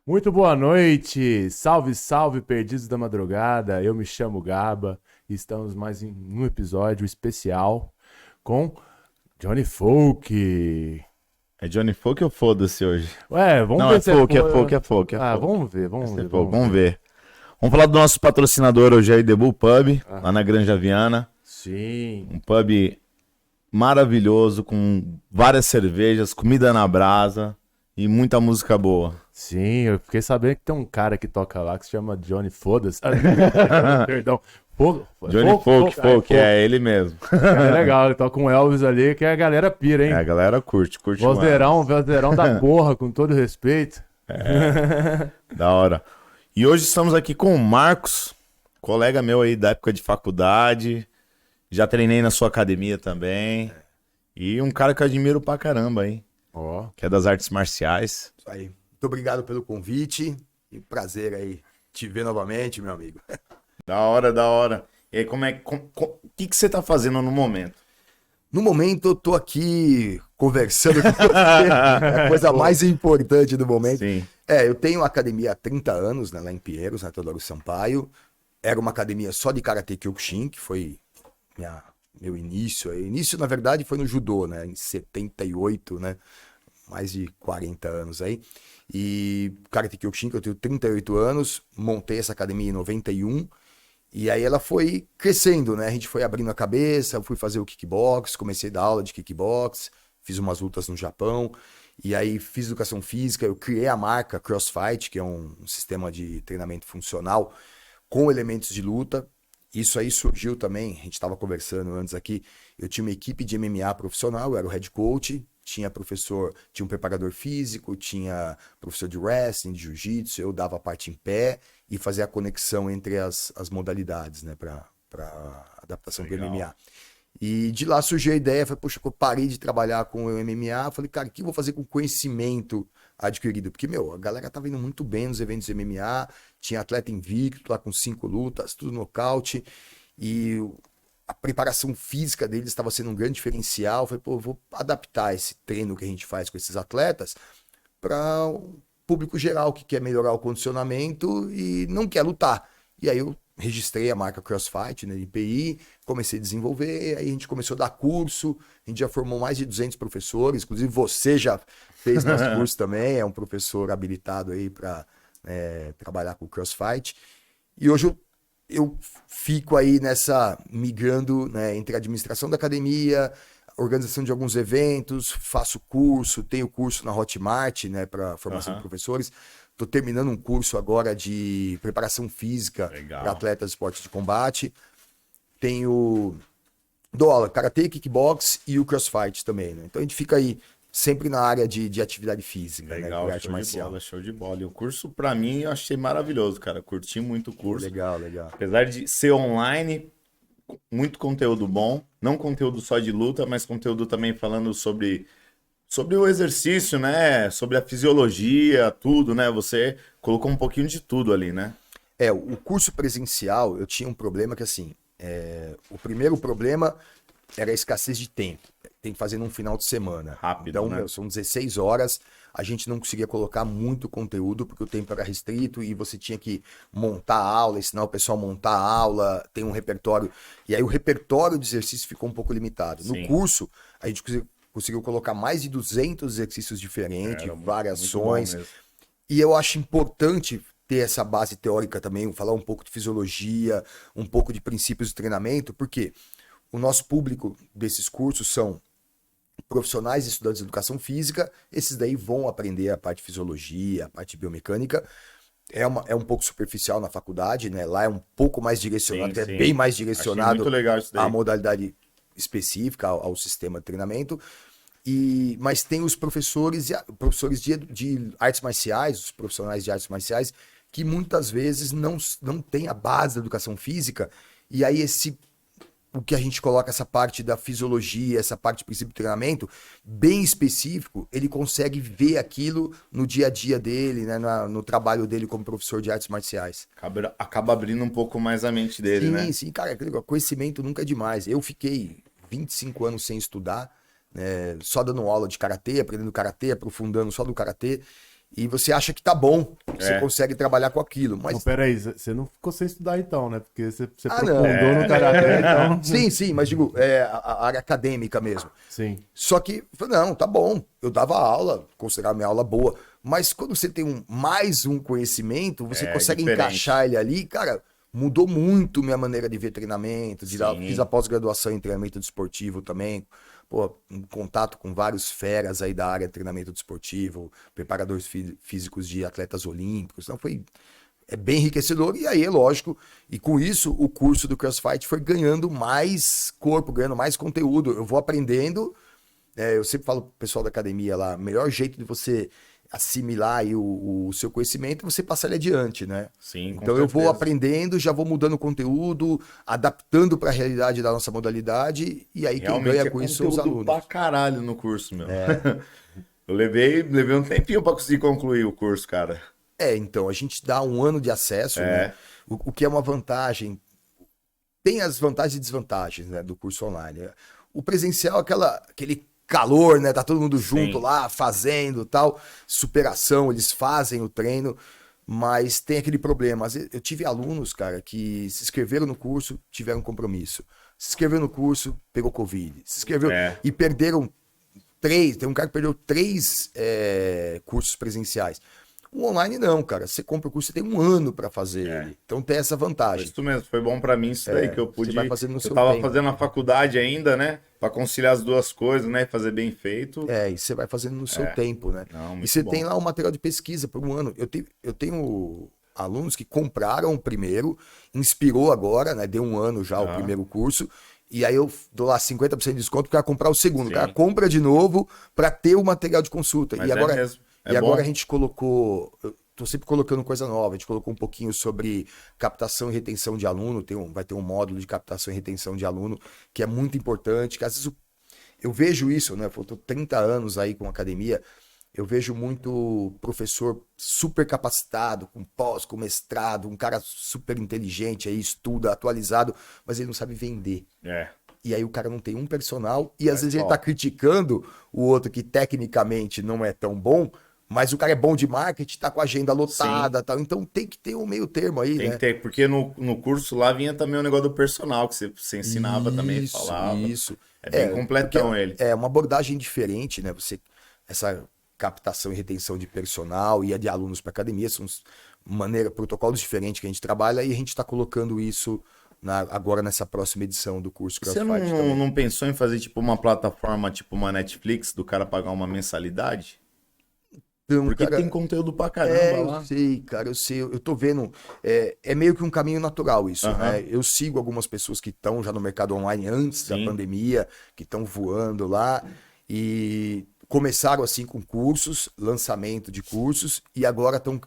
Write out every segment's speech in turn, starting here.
Muito boa noite, salve, salve, perdidos da madrugada. Eu me chamo Gaba e estamos mais em um episódio especial com Johnny Folk. É Johnny Folk ou foda-se hoje? Ué, vamos Não, ver é se é folk, é for... folk, é folk, é Ah, folk. vamos ver, Vai vamos ser ver, folk, vamos vamos ver. ver. Vamos falar do nosso patrocinador hoje aí, The Bull Pub, Ah, lá na Granja Viana. sim, Um pub maravilhoso, com várias cervejas, comida na brasa e muita música boa. sim, eu fiquei sabendo que tem um cara que toca lá que se chama Johnny Foda-se. Perdão. Johnny Folk, é ele mesmo. É legal, ele toca um Elvis ali que a galera pira, É, hein? a galera curte Vozeirão, mais. vozeirão da porra, com todo respeito. Da hora. E hoje estamos aqui com o Marcos, colega meu aí da época de faculdade. Já treinei na sua academia também. E um cara que eu admiro pra caramba, hein? Ó. Que é das artes marciais. Isso aí. Muito obrigado pelo convite e prazer aí te ver novamente, meu amigo. Da hora, da hora. E aí, o que você tá fazendo no momento? No momento, eu tô aqui conversando com você. É a coisa mais importante do momento. Sim. Eu tenho uma academia há 30 anos, né, lá em Pinheiros, na Teodoro Sampaio. Era uma academia só de Karate Kyokushin, que foi meu início. Início, na verdade, foi no judô, né, em 78, né, mais de 40 anos aí. E Karate Kyokushin, que eu tenho 38 anos, montei essa academia em 91. E aí ela foi crescendo, né? A gente foi abrindo a cabeça, eu fui fazer o kickbox, comecei a dar aula de kickbox, fiz umas lutas no Japão, e aí fiz educação física, eu criei a marca CrossFight, que é um sistema de treinamento funcional com elementos de luta. Isso aí surgiu também, a gente estava conversando antes aqui, eu tinha uma equipe de MMA profissional, eu era o head coach, tinha professor, tinha um preparador físico, tinha professor de wrestling, de jiu-jitsu, eu dava a parte em pé e fazia a conexão entre as modalidades, né, para adaptação para o Legal. MMA. E de lá surgiu a ideia, falei, poxa, eu parei de trabalhar com o MMA, falei, cara, o que eu vou fazer com o conhecimento adquirido? Porque, meu, a galera tava indo muito bem nos eventos de MMA, tinha atleta invicto lá com 5 lutas, tudo nocaute, e a preparação física deles estava sendo um grande diferencial. Eu falei, pô, eu vou adaptar esse treino que a gente faz com esses atletas para o público geral que quer melhorar o condicionamento e não quer lutar. E aí eu registrei a marca CrossFight, né, IPI, comecei a desenvolver, aí a gente começou a dar curso, a gente já formou mais de 200 professores, inclusive você já fez nosso curso também, é um professor habilitado aí para trabalhar com CrossFight. E hoje eu fico aí migrando, né, entre a administração da academia, organização de alguns eventos, faço curso, tenho curso na Hotmart, né, para formação de professores. Estou terminando um curso agora de preparação física Legal. para atletas de esporte de combate. Dou aula karatê, kickbox e o CrossFight também, né? Então a gente fica aí sempre na área de atividade física, Legal, né, de arte show marcial. de bola, show de bola. E o curso, pra mim, eu achei maravilhoso, cara. Curti muito o curso. Legal, legal. Apesar de ser online, muito conteúdo bom. Não conteúdo só de luta, mas conteúdo também falando sobre o exercício, né? Sobre a fisiologia, tudo, né? Você colocou um pouquinho de tudo ali, né? O curso presencial, eu tinha um problema que, assim, o primeiro problema era a escassez de tempo. Tem que fazer num final de semana. Rápido, Então, né? são 16 horas, a gente não conseguia colocar muito conteúdo, porque o tempo era restrito e você tinha que montar a aula, ensinar o pessoal a montar a aula, tem um repertório. E aí o repertório de exercício ficou um pouco limitado. Sim. No curso, a gente conseguiu colocar mais de 200 exercícios diferentes, Era muito variações. bom mesmo. E eu acho importante ter essa base teórica também, falar um pouco de fisiologia, um pouco de princípios de treinamento, porque o nosso público desses cursos são profissionais e estudantes de educação física, esses daí vão aprender a parte de fisiologia, a parte de biomecânica. É um pouco superficial na faculdade, né? Lá é um pouco mais direcionado, Sim, é sim. bem mais Achei direcionado muito legal isso daí. à modalidade específica, ao sistema de treinamento. Mas tem os professores de artes marciais, os profissionais de artes marciais, que muitas vezes não têm a base da educação física, e aí o que a gente coloca, essa parte da fisiologia, essa parte de princípio de treinamento, bem específico, ele consegue ver aquilo no dia a dia dele, né, no trabalho dele como professor de artes marciais. Acaba abrindo um pouco mais a mente dele, Sim, né? sim, cara, conhecimento nunca é demais. Eu fiquei 25 anos sem estudar, né, só dando aula de karatê, aprendendo karatê, aprofundando só no karatê, e você acha que tá bom. você consegue trabalhar com aquilo. Mas Então, peraí, você não ficou sem estudar então, né? Porque você não. aprofundou no Karatê, então... Sim, mas digo, a área acadêmica mesmo. Sim. Só que, não, tá bom, eu dava aula, considerava minha aula boa, mas quando você tem mais um conhecimento, você consegue diferente. encaixar ele ali, cara, mudou muito minha maneira de ver treinamento, fiz a pós-graduação em treinamento desportivo também, pô, em contato com vários feras aí da área de treinamento desportivo, preparadores físicos de atletas olímpicos, então é bem enriquecedor, e aí é lógico, e com isso o curso do CrossFit foi ganhando mais corpo, ganhando mais conteúdo, eu vou aprendendo, eu sempre falo pro pessoal da academia lá, o melhor jeito de você assimilar aí o seu conhecimento é você passar ele adiante, né? Sim, com então eu vou certeza. aprendendo, já vou mudando o conteúdo, adaptando para a realidade da nossa modalidade, e aí quem Realmente ganha é com isso são os conteúdo alunos. pra caralho no curso, meu. Eu levei um tempinho pra conseguir concluir o curso, cara. Então, a gente dá um ano de acesso, né? O que é uma vantagem. Tem as vantagens e desvantagens, né, do curso online. O presencial, aquele calor, né? Tá todo mundo junto lá, fazendo tal, superação, eles fazem o treino, mas tem aquele problema. Às vezes, eu tive alunos, cara, que se inscreveram no curso, tiveram compromisso. Se inscreveu no curso, pegou Covid. Se inscreveu e perderam 3. Tem um cara que perdeu 3 cursos presenciais. O online não, cara. Você compra o curso, você tem um ano pra fazer ele. Então tem essa vantagem. Isso mesmo, foi bom pra mim isso daí, que eu pude... Você vai fazendo no eu seu tava tempo. fazendo a faculdade ainda, né? Pra conciliar as duas coisas, né? E fazer bem feito. E você vai fazendo no seu tempo, né? Não, E muito você bom. tem lá o material de pesquisa por um ano. Eu tenho alunos que compraram o primeiro, inspirou agora, né? Deu um ano já o primeiro curso. E aí eu dou lá 50% de desconto para comprar o segundo. O cara compra de novo para ter o material de consulta. Mas e agora, mesmo. agora a gente colocou... Eu tô sempre colocando coisa nova. A gente colocou um pouquinho sobre captação e retenção de aluno. Vai ter um módulo de captação e retenção de aluno que é muito importante. Que às vezes eu vejo isso, né? Eu tô 30 anos aí com academia. Eu vejo muito professor super capacitado, com pós, com mestrado, um cara super inteligente aí, estuda, atualizado, mas ele não sabe vender. E aí o cara não tem um personal, e às vezes ele tá criticando o outro que tecnicamente não é tão bom, mas o cara é bom de marketing, tá com a agenda lotada, tal. Então tem que ter um meio termo aí, Tem né? que ter, porque no curso lá vinha também o negócio do personal, que você ensinava também, falava. Isso. É bem completão ele. É uma abordagem diferente, né? Essa captação e retenção de personal e a de alunos para academia são protocolos diferentes que a gente trabalha, e a gente está colocando isso agora nessa próxima edição do curso CrossFit. Você não pensou em fazer tipo uma plataforma, tipo uma Netflix, do cara pagar uma mensalidade? Então, Porque cara, tem conteúdo pra caramba lá. Eu sei, cara, eu sei. Eu tô vendo. É meio que um caminho natural isso, né? Eu sigo algumas pessoas que estão já no mercado online antes da pandemia, que estão voando lá. E começaram assim com cursos, lançamento de cursos, e agora estão.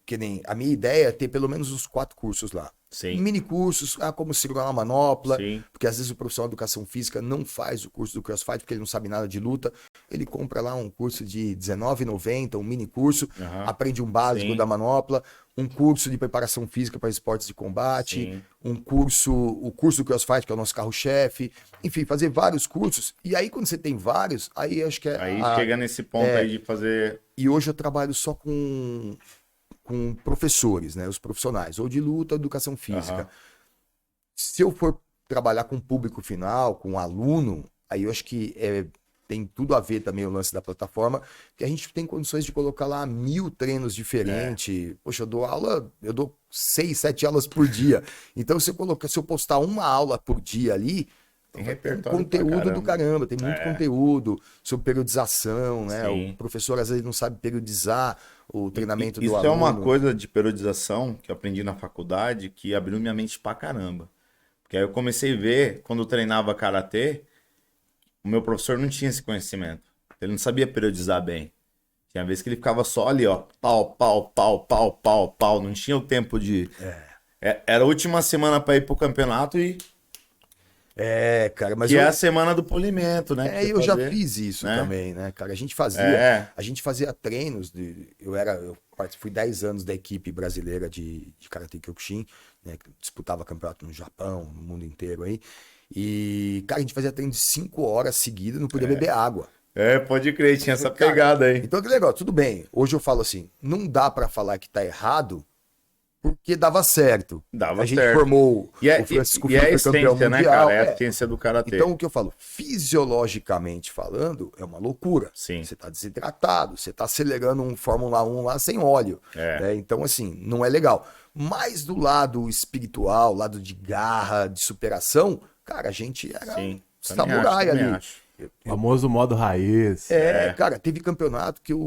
Que nem a minha ideia é ter pelo menos uns 4 cursos lá. Mini cursos, como segurar uma manopla, porque às vezes o profissional de educação física não faz o curso do CrossFit porque ele não sabe nada de luta. Ele compra lá um curso de R$19,90, um mini curso, aprende um básico da manopla, um curso de preparação física para esportes de combate, o curso do CrossFit, que é o nosso carro-chefe, enfim, fazer vários cursos. E aí, quando você tem vários, aí acho que Aí chega nesse ponto aí de fazer. E hoje eu trabalho só com professores, né? Os profissionais, ou de luta, ou educação física. Se eu for trabalhar com público final, com aluno, aí eu acho que tem tudo a ver também o lance da plataforma, que a gente tem condições de colocar lá 1000 treinos diferentes. Poxa, eu dou 6, 7 aulas por dia. Então, se eu postar uma aula por dia ali, tem conteúdo do caramba, tem muito conteúdo sobre periodização, né? O professor às vezes não sabe periodizar o treinamento do aluno. Isso é uma coisa de periodização que eu aprendi na faculdade que abriu minha mente pra caramba. Porque aí eu comecei a ver, quando eu treinava karatê, o meu professor não tinha esse conhecimento. Ele não sabia periodizar bem. Tinha vezes que ele ficava só ali, ó, pau, pau, pau, pau, pau, pau. Não tinha o tempo de... Era a última semana pra ir pro campeonato e... cara, mas que é a semana do polimento, né? Eu já fiz isso também, né, cara? A gente fazia treinos, eu fui 10 anos da equipe brasileira de Karate Kyokushin, né, que disputava campeonato no Japão, no mundo inteiro aí. E, cara, a gente fazia treino de 5 horas seguidas, não podia beber água. Pode crer, tinha essa pegada aí. Então, que legal, tudo bem. Hoje eu falo assim, não dá pra falar que tá errado, porque dava certo. Dava a gente certo. formou O Francisco e é a Filho, foi campeão essência, né, mundial. cara? É a essência do karatê. Então, o que eu falo, fisiologicamente falando, é uma loucura. Sim. Você tá desidratado, você tá acelerando um Fórmula 1 lá sem óleo. Né? Então, assim, não é legal. Mas do lado espiritual, lado de garra, de superação, cara, a gente era samurai ali. O famoso modo raiz. Cara, teve campeonato que eu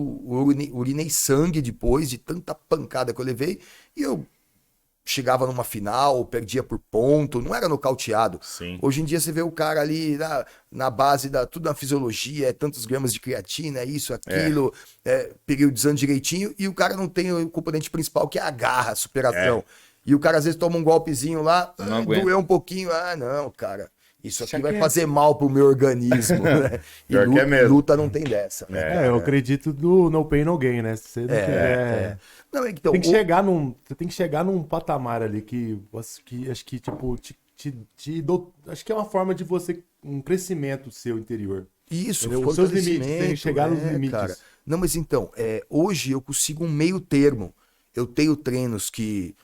urinei sangue depois de tanta pancada que eu levei e eu chegava numa final, perdia por ponto, não era nocauteado. Sim. Hoje em dia você vê o cara ali na base da tudo na fisiologia, tantos gramas de creatina, isso, aquilo, periodizando direitinho, e o cara não tem o componente principal que é a garra, a superação. E o cara às vezes toma um golpezinho lá, doeu um pouquinho, não, cara. Isso aqui vai fazer mal pro meu organismo, né? E luta não tem dessa. Né? Eu acredito do no pain, no gain, né? Se você não quer... Não, então, você tem que chegar num patamar ali que acho que, tipo, acho que é uma forma de você, um crescimento seu interior. Isso, os seus limites, tem que chegar nos limites. Cara. Não, mas então, hoje eu consigo um meio termo. Eu tenho treinos que,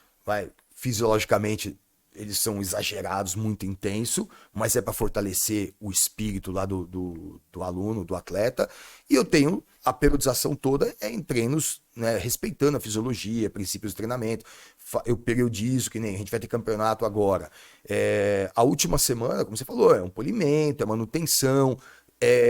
fisiologicamente, eles são exagerados, muito intenso, mas é para fortalecer o espírito lá do aluno, do atleta. E eu tenho a periodização toda em treinos, né, respeitando a fisiologia, princípios de treinamento. Eu periodizo, que nem a gente vai ter campeonato agora. A última semana, como você falou, é um polimento, é manutenção.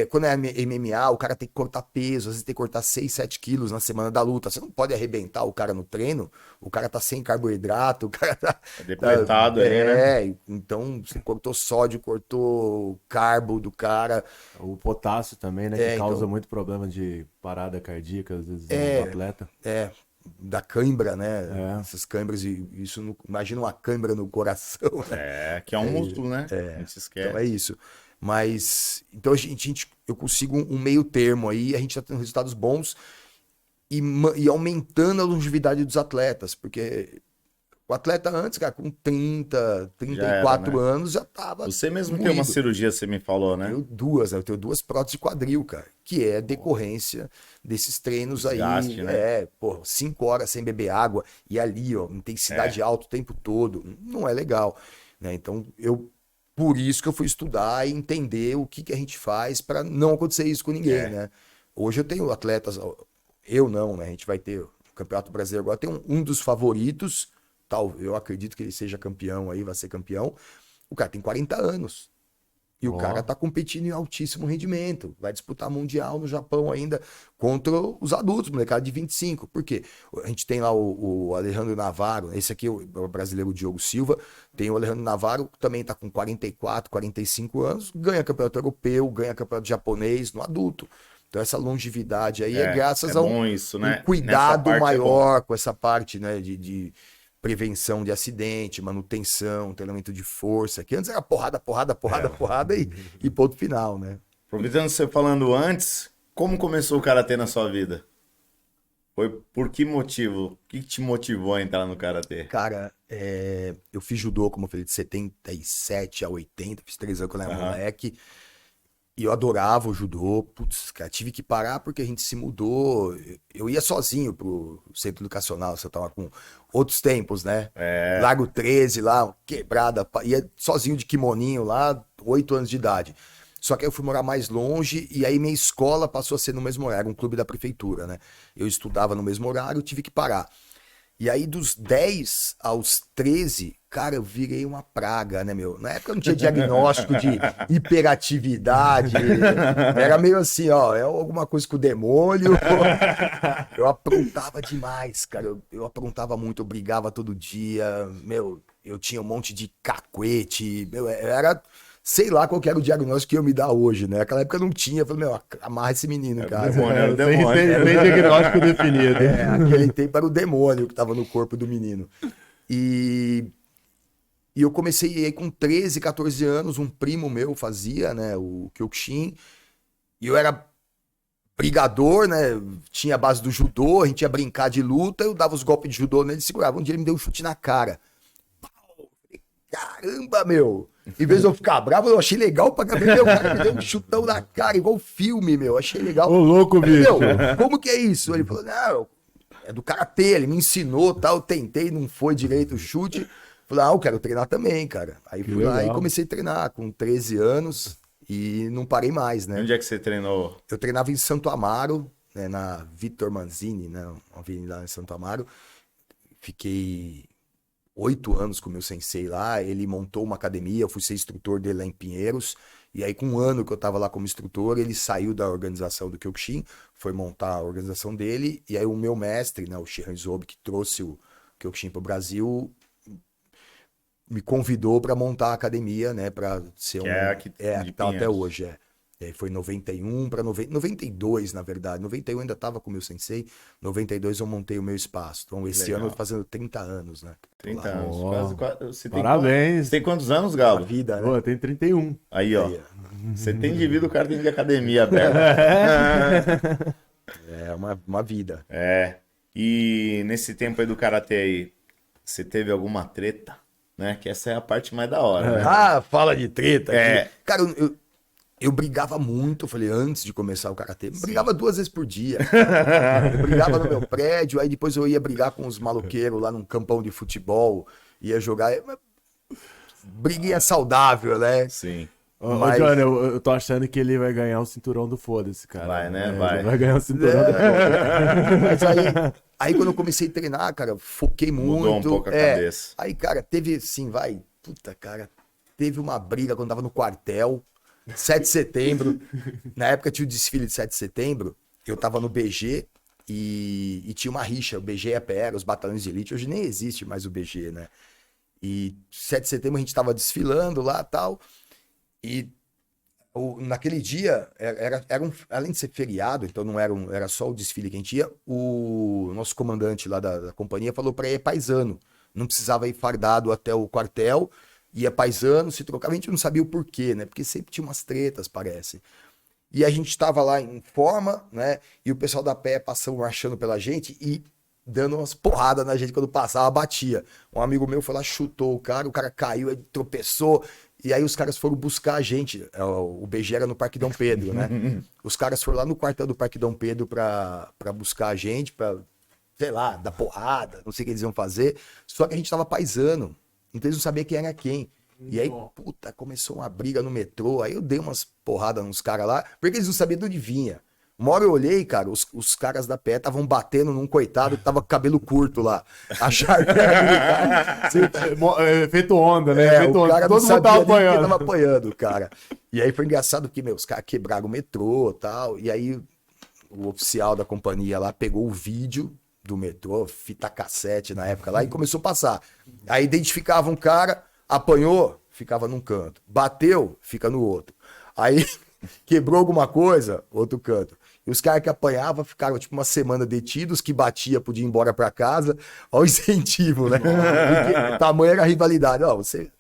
Quando é MMA, o cara tem que cortar peso, às vezes tem que cortar 6, 7 quilos na semana da luta. Você não pode arrebentar o cara no treino, o cara tá sem carboidrato, o cara tá... depletado aí, né? Então você cortou sódio, cortou carbo do cara. O potássio também, né? Que causa muito problema de parada cardíaca, às vezes, no atleta. Da cãibra, né? Essas câimbras, isso, imagina uma câimbra no coração. Né? Que é um músculo, né? A gente esquece. Então é isso. Mas, então eu consigo um meio termo aí, a gente tá tendo resultados bons e aumentando a longevidade dos atletas, porque o atleta antes, cara, com 30, 34 anos já tava... Você mesmo tem uma cirurgia, você me falou, né? Eu tenho 2 próteses de quadril, cara, que é decorrência desses treinos desgaste, aí, né? 5 horas sem beber água, e ali, ó, intensidade alta o tempo todo, não é legal, né? Então, por isso que eu fui estudar e entender o que a gente faz para não acontecer isso com ninguém, né? Hoje eu tenho atletas, eu não, né? A gente vai ter o Campeonato Brasileiro agora, tem um dos favoritos, eu acredito que ele seja campeão aí, vai ser campeão. O cara tem 40 anos. E o cara tá competindo em altíssimo rendimento. Vai disputar Mundial no Japão ainda contra os adultos, molecada de 25. Por quê? A gente tem lá o Alejandro Navarro, esse aqui é o brasileiro Diogo Silva. Tem o Alejandro Navarro, que também tá com 44, 45 anos. Ganha campeonato europeu, ganha campeonato japonês no adulto. Então essa longevidade aí é graças a um cuidado maior com essa parte, né, de prevenção de acidente, manutenção, treinamento de força, que antes era porrada e ponto final, né? Aproveitando você falando antes, como começou o karatê na sua vida? Foi por que motivo? O que te motivou a entrar no karatê? Cara, eu fiz judô, como eu falei, de 77 a 80, fiz 3 anos quando eu era moleque. E eu adorava o judô. Putz, cara, tive que parar porque a gente se mudou. Eu ia sozinho pro centro educacional, você tava com outros tempos, né? Largo 13 lá, quebrada, ia sozinho de kimoninho lá, 8 anos de idade. Só que aí eu fui morar mais longe e aí minha escola passou a ser no mesmo horário, um clube da prefeitura, né? Eu estudava no mesmo horário, tive que parar. E aí dos 10 aos 13, cara, eu virei uma praga, né, meu? Na época eu não tinha diagnóstico de hiperatividade. Era meio assim, ó, alguma coisa com o demônio. Eu aprontava demais, cara. Eu aprontava muito, eu brigava todo dia. Meu, eu tinha um monte de cacuete. Meu, era... Sei lá qual que era o diagnóstico que eu me dar hoje, né? Naquela época eu não tinha. Eu falei, meu, amarra esse menino em casa. Demônio. Sem diagnóstico definido. Aquele tempo era o demônio que tava no corpo do menino. E eu comecei aí com 13, 14 anos, um primo meu fazia, né, o Kyokushin. E eu era brigador, né? Tinha a base do judô, a gente ia brincar de luta, eu dava os golpes de judô nele, segurava. Um dia ele me deu um chute na cara. caramba, meu. Em vez de eu ficar bravo, eu achei legal pra caramba. Meu, o cara me deu um chutão na cara, igual filme, meu. Achei legal. Ô, louco, Falei, bicho. meu, como que é isso? Ele falou, não, é do karatê, ele me ensinou, tal, eu tentei, não foi direito o chute. Falei, eu quero treinar também, cara. Aí Que fui lá e legal. comecei a treinar com 13 anos e não parei mais, né? Onde é que você treinou? Eu treinava em Santo Amaro, né, na Vitor Manzini, né, uma avenida lá em Santo Amaro. Fiquei 8 anos com o meu sensei lá, ele montou uma academia, eu fui ser instrutor dele lá em Pinheiros, e aí com um ano que eu tava lá como instrutor, ele saiu da organização do Kyokushin, foi montar a organização dele, e aí o meu mestre, né, o Shihan Zobe, que trouxe o Kyokushin pro Brasil, me convidou para montar a academia, né, para ser Que é a que- que de tá até Pinheiros. hoje, E aí foi 91 para 92, na verdade. 91 eu ainda tava com o meu sensei, 92 eu montei o meu espaço. Então esse Legal. ano eu tô fazendo 30 anos, né? Tô 30 lá. anos. Ó, Você tem parabéns. Você tem quantos anos, A Galo? vida, né? Pô, tem 31. Aí, ó. Aí, Você tem de vida, o cara tem de academia aberta. é uma vida. É. E nesse tempo aí do karatê aí, você teve alguma treta? Né? Que essa é a parte mais da hora, né? Ah, fala de treta. É. Aqui. Cara, eu brigava muito, eu falei, antes de começar o karatê, brigava 2 vezes por dia. Eu brigava no meu prédio, aí depois eu ia brigar com os maloqueiros lá num campão de futebol, ia jogar. Briguinha saudável, né? Sim. Ô, Mas- Johnny, eu tô achando que ele vai ganhar o cinturão do foda-se, cara. Vai, né? Ele Vai. vai ganhar o cinturão do Mas aí quando eu comecei a treinar, cara, foquei muito. Mudou um pouco a cabeça. Aí, cara, teve assim, teve uma briga quando eu tava no quartel, 7 de setembro. Na época tinha o desfile de 7 de setembro, eu tava no BG e tinha uma rixa, o BG e a PR, os batalhões de elite, hoje nem existe mais o BG, né? E 7 de setembro a gente tava desfilando lá e tal, e naquele dia, além de ser feriado, então não era só o desfile que a gente ia, o nosso comandante lá da companhia falou para ir paisano, não precisava ir fardado até o quartel, ia paisano, se trocava, a gente não sabia o porquê, né? Porque sempre tinha umas tretas, parece. E a gente estava lá em forma, né? E o pessoal da pé passando, marchando pela gente e dando umas porradas na gente quando passava, batia. Um amigo meu foi lá, chutou o cara caiu, ele tropeçou. E aí os caras foram buscar a gente. O BG era no Parque Dom Pedro, né? Os caras foram lá no quartel do Parque Dom Pedro pra buscar a gente, pra, sei lá, dar porrada, não sei o que eles iam fazer. Só que a gente tava paisano, então eles não sabiam quem era quem. E aí, puta, começou uma briga no metrô. Aí eu dei umas porradas nos caras lá, porque eles não sabiam de onde vinha. Uma hora eu olhei, cara, os caras da pé estavam batendo num coitado que tava com cabelo curto lá. Acharam que era militar. Efeito onda, né? Efeito O onda. cara não Todo mundo sabia tava nem que apanhando. tava apanhando, cara. E aí foi engraçado que, os caras quebraram o metrô e tal. E aí o oficial da companhia lá pegou o vídeo do metrô, fita cassete na época lá, e começou a passar. Aí identificava um cara, apanhou, ficava num canto. Bateu, fica no outro. Aí quebrou alguma coisa, outro canto. E os caras que apanhavam ficaram tipo uma semana detidos, que batia, podia ir embora pra casa. Olha o incentivo, né? Porque tamanho era a rivalidade. Ó, você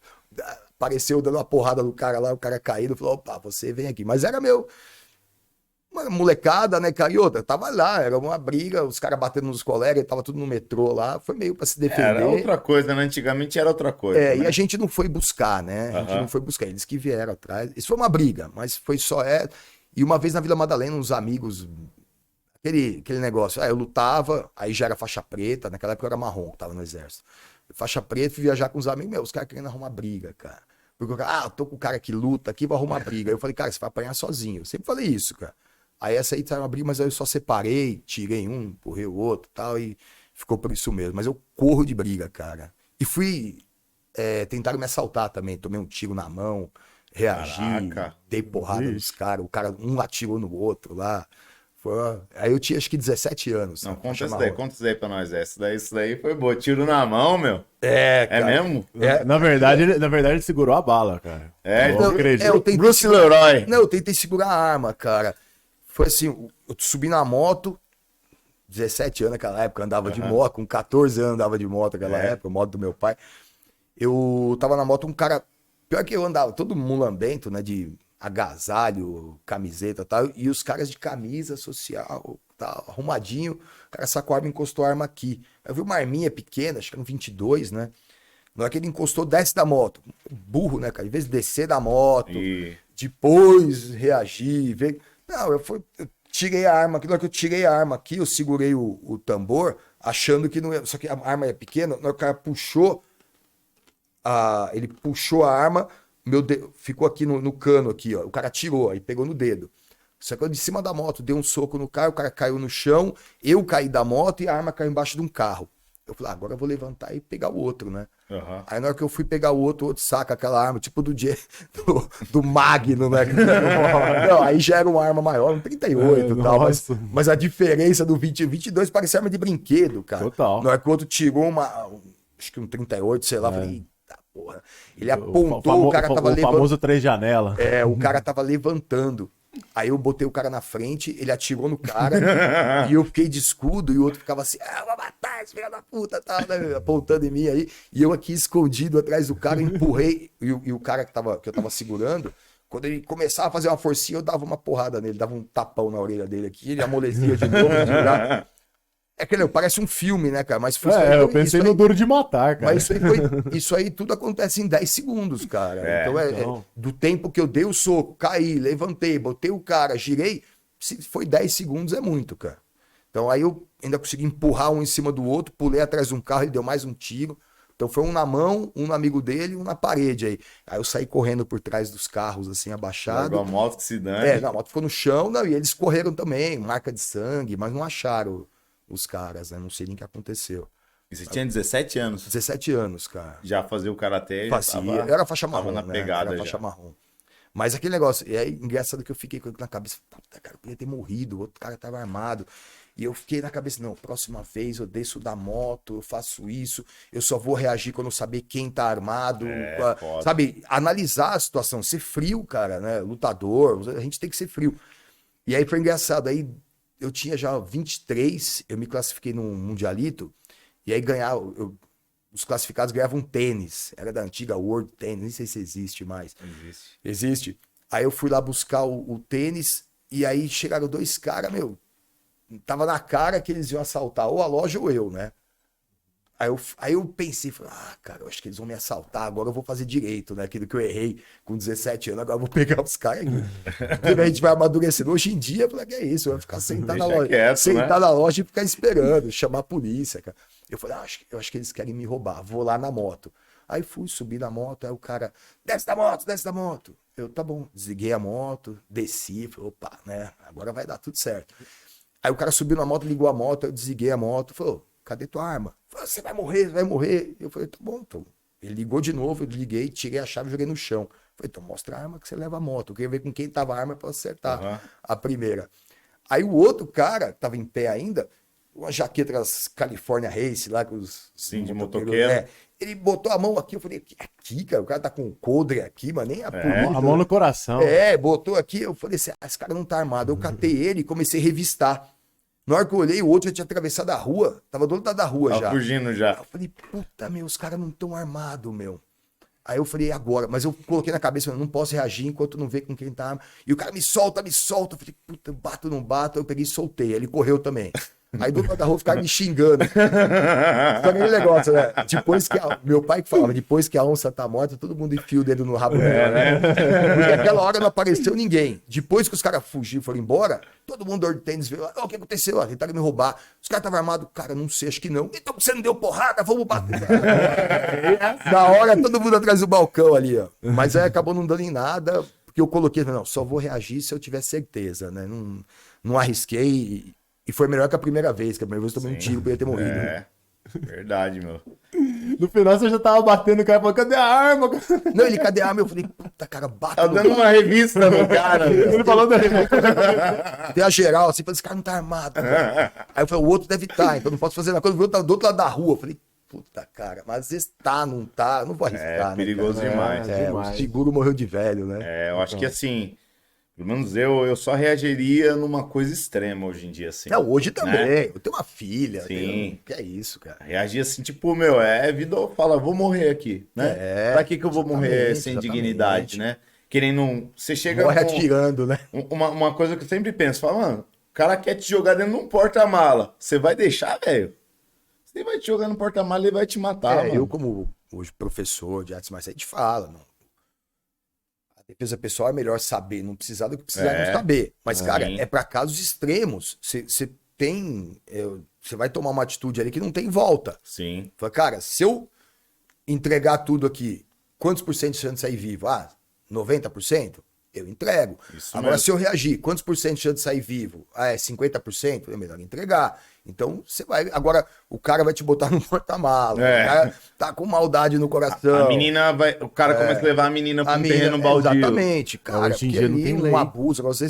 apareceu dando uma porrada no cara lá, o cara caído, falou, opa, você vem aqui. Mas era uma molecada, né, cara? E outra, tava lá, era uma briga, os caras batendo nos colegas, tava tudo no metrô lá, foi meio pra se defender. Era outra coisa, né? Antigamente era outra coisa. E né? a gente não foi buscar, né? A gente não foi buscar, eles que vieram atrás. Isso foi uma briga, mas foi só. E uma vez na Vila Madalena, uns amigos, aquele negócio, eu lutava, aí já era faixa preta, naquela época eu era marrom, que tava no exército. Faixa preta, fui viajar com os amigos, os caras querendo arrumar briga, cara. Porque eu tô com o cara que luta aqui, vou arrumar briga. Aí eu falei, cara, você vai apanhar sozinho. Eu sempre falei isso, cara. Aí essa aí saiu uma briga, mas aí eu só separei, tirei um, empurrei o outro e tal, e ficou por isso mesmo. Mas eu corro de briga, cara. E fui. Tentaram me assaltar também, tomei um tiro na mão, reagi, Caraca. dei porrada nos caras, um atirou no outro lá. Aí eu tinha acho que 17 anos. Não, sabe? conta Faixa isso daí, marrom. conta isso daí pra nós. Isso daí foi boa. Tiro na mão, meu. É, É cara. mesmo? Na verdade, ele segurou a bala, cara. É, Eu acredito. eu tentei Bruce Leroy. Não, eu tentei segurar a arma, cara. Foi assim, eu subi na moto, 17 anos naquela época, andava de moto, com 14 anos andava de moto naquela época, moto do meu pai. Eu tava na moto, um cara, pior que eu andava, todo mulambento, né, de agasalho, camiseta e tal, e os caras de camisa social, tal, arrumadinho, o cara sacou a arma e encostou a arma aqui. Aí eu vi uma arminha pequena, acho que era um 22, né? Na hora que ele encostou, desce da moto. Burro, né, cara? Em vez de descer da moto, E... depois reagir, ver... Não, eu tirei a arma aqui. Na hora que eu tirei a arma aqui, eu segurei o tambor, achando que não ia... Só que a arma é pequena, na hora que o cara puxou, ele puxou a arma, ficou aqui no cano, aqui, ó. O cara tirou, aí pegou no dedo. Só que eu de cima da moto, dei um soco no cara, o cara caiu no chão, eu caí da moto e a arma caiu embaixo de um carro. Eu falei, agora eu vou levantar e pegar o outro, né? Uhum. Aí na hora que eu fui pegar o outro saca aquela arma, tipo do Magno, né? Não, aí já era uma arma maior, um 38 e tal. Mas a diferença do 22 parecia arma de brinquedo, cara. Total. Na hora que o outro tirou acho que um 38, sei lá, falei, eita porra. Ele apontou, o cara tava levantando. O famoso três janelas. O cara tava levantando. Aí eu botei o cara na frente, ele atirou no cara, e eu fiquei de escudo, e o outro ficava assim, vou matar esse filho da puta, tal, né? Apontando em mim aí, e eu aqui escondido atrás do cara, empurrei, e o cara que eu tava segurando, quando ele começava a fazer uma forcinha, eu dava uma porrada nele, dava um tapão na orelha dele aqui, ele amolecia de novo, É que parece um filme, né, cara? Mas eu pensei no Duro de Matar, cara. Mas isso aí tudo acontece em 10 segundos, cara. Então, do tempo que eu dei o soco, caí, levantei, botei o cara, girei, se foi 10 segundos é muito, cara. Então aí eu ainda consegui empurrar um em cima do outro, pulei atrás de um carro, ele deu mais um tiro. Então foi um na mão, um no amigo dele e um na parede aí. Aí eu saí correndo por trás dos carros, assim, abaixado. A moto que se dane. A moto ficou no chão, e eles correram também, marca de sangue, mas não acharam os caras, né? Não sei nem o que aconteceu. E você tinha 17 anos? 17 anos, cara. Já fazia o karatê? Fazia. Eu era faixa marrom, na pegada Era faixa marrom. Mas aquele negócio, é engraçado que eu fiquei com na cabeça, puta, cara, eu podia ter morrido, o outro cara tava armado. E eu fiquei na cabeça, não, próxima vez eu desço da moto, eu faço isso, eu só vou reagir quando eu saber quem tá armado. Sabe, analisar a situação, ser frio, cara, né? Lutador, a gente tem que ser frio. E aí foi engraçado, aí eu tinha já 23, eu me classifiquei num mundialito, e aí os classificados ganhavam um tênis, era da antiga World Tennis, nem sei se existe mais. Existe. Aí eu fui lá buscar o tênis, e aí chegaram dois caras, tava na cara que eles iam assaltar ou a loja ou eu, né? Aí eu pensei, falei, cara, eu acho que eles vão me assaltar, agora eu vou fazer direito, né? Aquilo que eu errei com 17 anos, agora eu vou pegar os caras aqui. A gente vai amadurecendo. Hoje em dia, eu falei, que é isso? Eu vou ficar sentado na loja, na loja e ficar esperando, chamar a polícia, cara. Eu falei, eu acho que eles querem me roubar, vou lá na moto. Aí fui subir na moto, aí o cara, desce da moto. Eu, tá bom, desliguei a moto, desci, falei, opa, né? Agora vai dar tudo certo. Aí o cara subiu na moto, ligou a moto, eu desliguei a moto, falou, cadê tua arma? Falei, você vai morrer. Eu falei, tá bom, então. Ele ligou de novo, eu liguei, tirei a chave e joguei no chão. Falei, então mostra a arma que você leva a moto. Eu queria ver com quem tava a arma pra acertar a primeira. Aí o outro cara, tava em pé ainda, uma jaqueta das California Race lá, com os... Sim, de motoqueiro. Ele botou a mão aqui, eu falei, aqui, cara, o cara tá com um coldre aqui, mas nem a polícia. A mão no coração. Botou aqui, eu falei assim, esse cara não tá armado. Eu catei ele e comecei a revistar. Na hora que eu olhei, o outro já tinha atravessado a rua. Tava do outro lado da rua já. Tava fugindo já. Eu falei, puta, os caras não estão armados, Aí eu falei, agora? Mas eu coloquei na cabeça, eu não posso reagir enquanto não vê com quem tá. E o cara me solta. Eu falei, puta, bato, não bato. Eu peguei e soltei. Ele correu também. Aí do outro lado da rua ficaram me xingando. Foi aquele negócio, né? Meu pai que falava, depois que a onça tá morta, todo mundo enfia o dedo no rabo dela, né? Porque aquela hora não apareceu ninguém. Depois que os caras fugiram e foram embora, todo mundo do tênis veio, o que aconteceu? Tentaram me roubar. Os caras estavam armados, cara, não sei, acho que não. Então você não deu porrada, vamos bater. Na hora, todo mundo atrás do balcão ali, ó. Mas aí acabou não dando em nada, porque eu coloquei, não, só vou reagir se eu tiver certeza, né? Não arrisquei. E foi melhor que a primeira vez, que a primeira vez eu tomei um tiro pra eu ter morrido. Verdade, meu. No final você já tava batendo o cara, falando, cadê a arma? Não, ele, cadê a arma? Eu falei, puta, cara, bate. Tá dando uma revista no cara. Ele falou da revista. Dei a geral, assim, falei, esse cara não tá armado. Aí eu falei, o outro deve estar, então não posso fazer nada. Quando eu vi, eu tava do outro lado da rua. Eu falei, puta, cara, mas às vezes não tá, não vou arriscar, né? Perigoso demais. O seguro morreu de velho, né? Eu acho que assim... Pelo menos eu só reagiria numa coisa extrema hoje em dia, assim. Hoje também. Né? Eu tenho uma filha. Sim. Que é isso, cara. Reagir assim, tipo, vida ou fala, vou morrer aqui, né? Pra que eu vou morrer sem dignidade, né? Querendo... Você chega... Morre atirando, né? Uma coisa que eu sempre penso, fala, mano, o cara quer te jogar dentro de um porta-mala. Você vai deixar, velho? Ele vai te jogar no porta-malas e vai te matar, mano. Eu como hoje professor de artes marciais, a gente fala, não. A defesa pessoal é melhor saber, não precisar do que precisar não saber. Mas, cara, Sim. é para casos extremos. Você tem... Você vai tomar uma atitude ali que não tem volta. Sim. Fala, cara, se eu entregar tudo aqui, quantos por cento de chance de sair vivo? 90%? Eu entrego. Isso Agora, mesmo. se eu reagir, quantos por cento de chance de sair vivo? É 50%? É melhor entregar. Então, você vai... Agora, o cara vai te botar no porta-mala. É. O cara tá com maldade no coração. A menina vai. O cara começa a levar a menina pra um terreno baldio. Exatamente, cara. Hoje em Porque dia não ali tem um lei. abuso. Você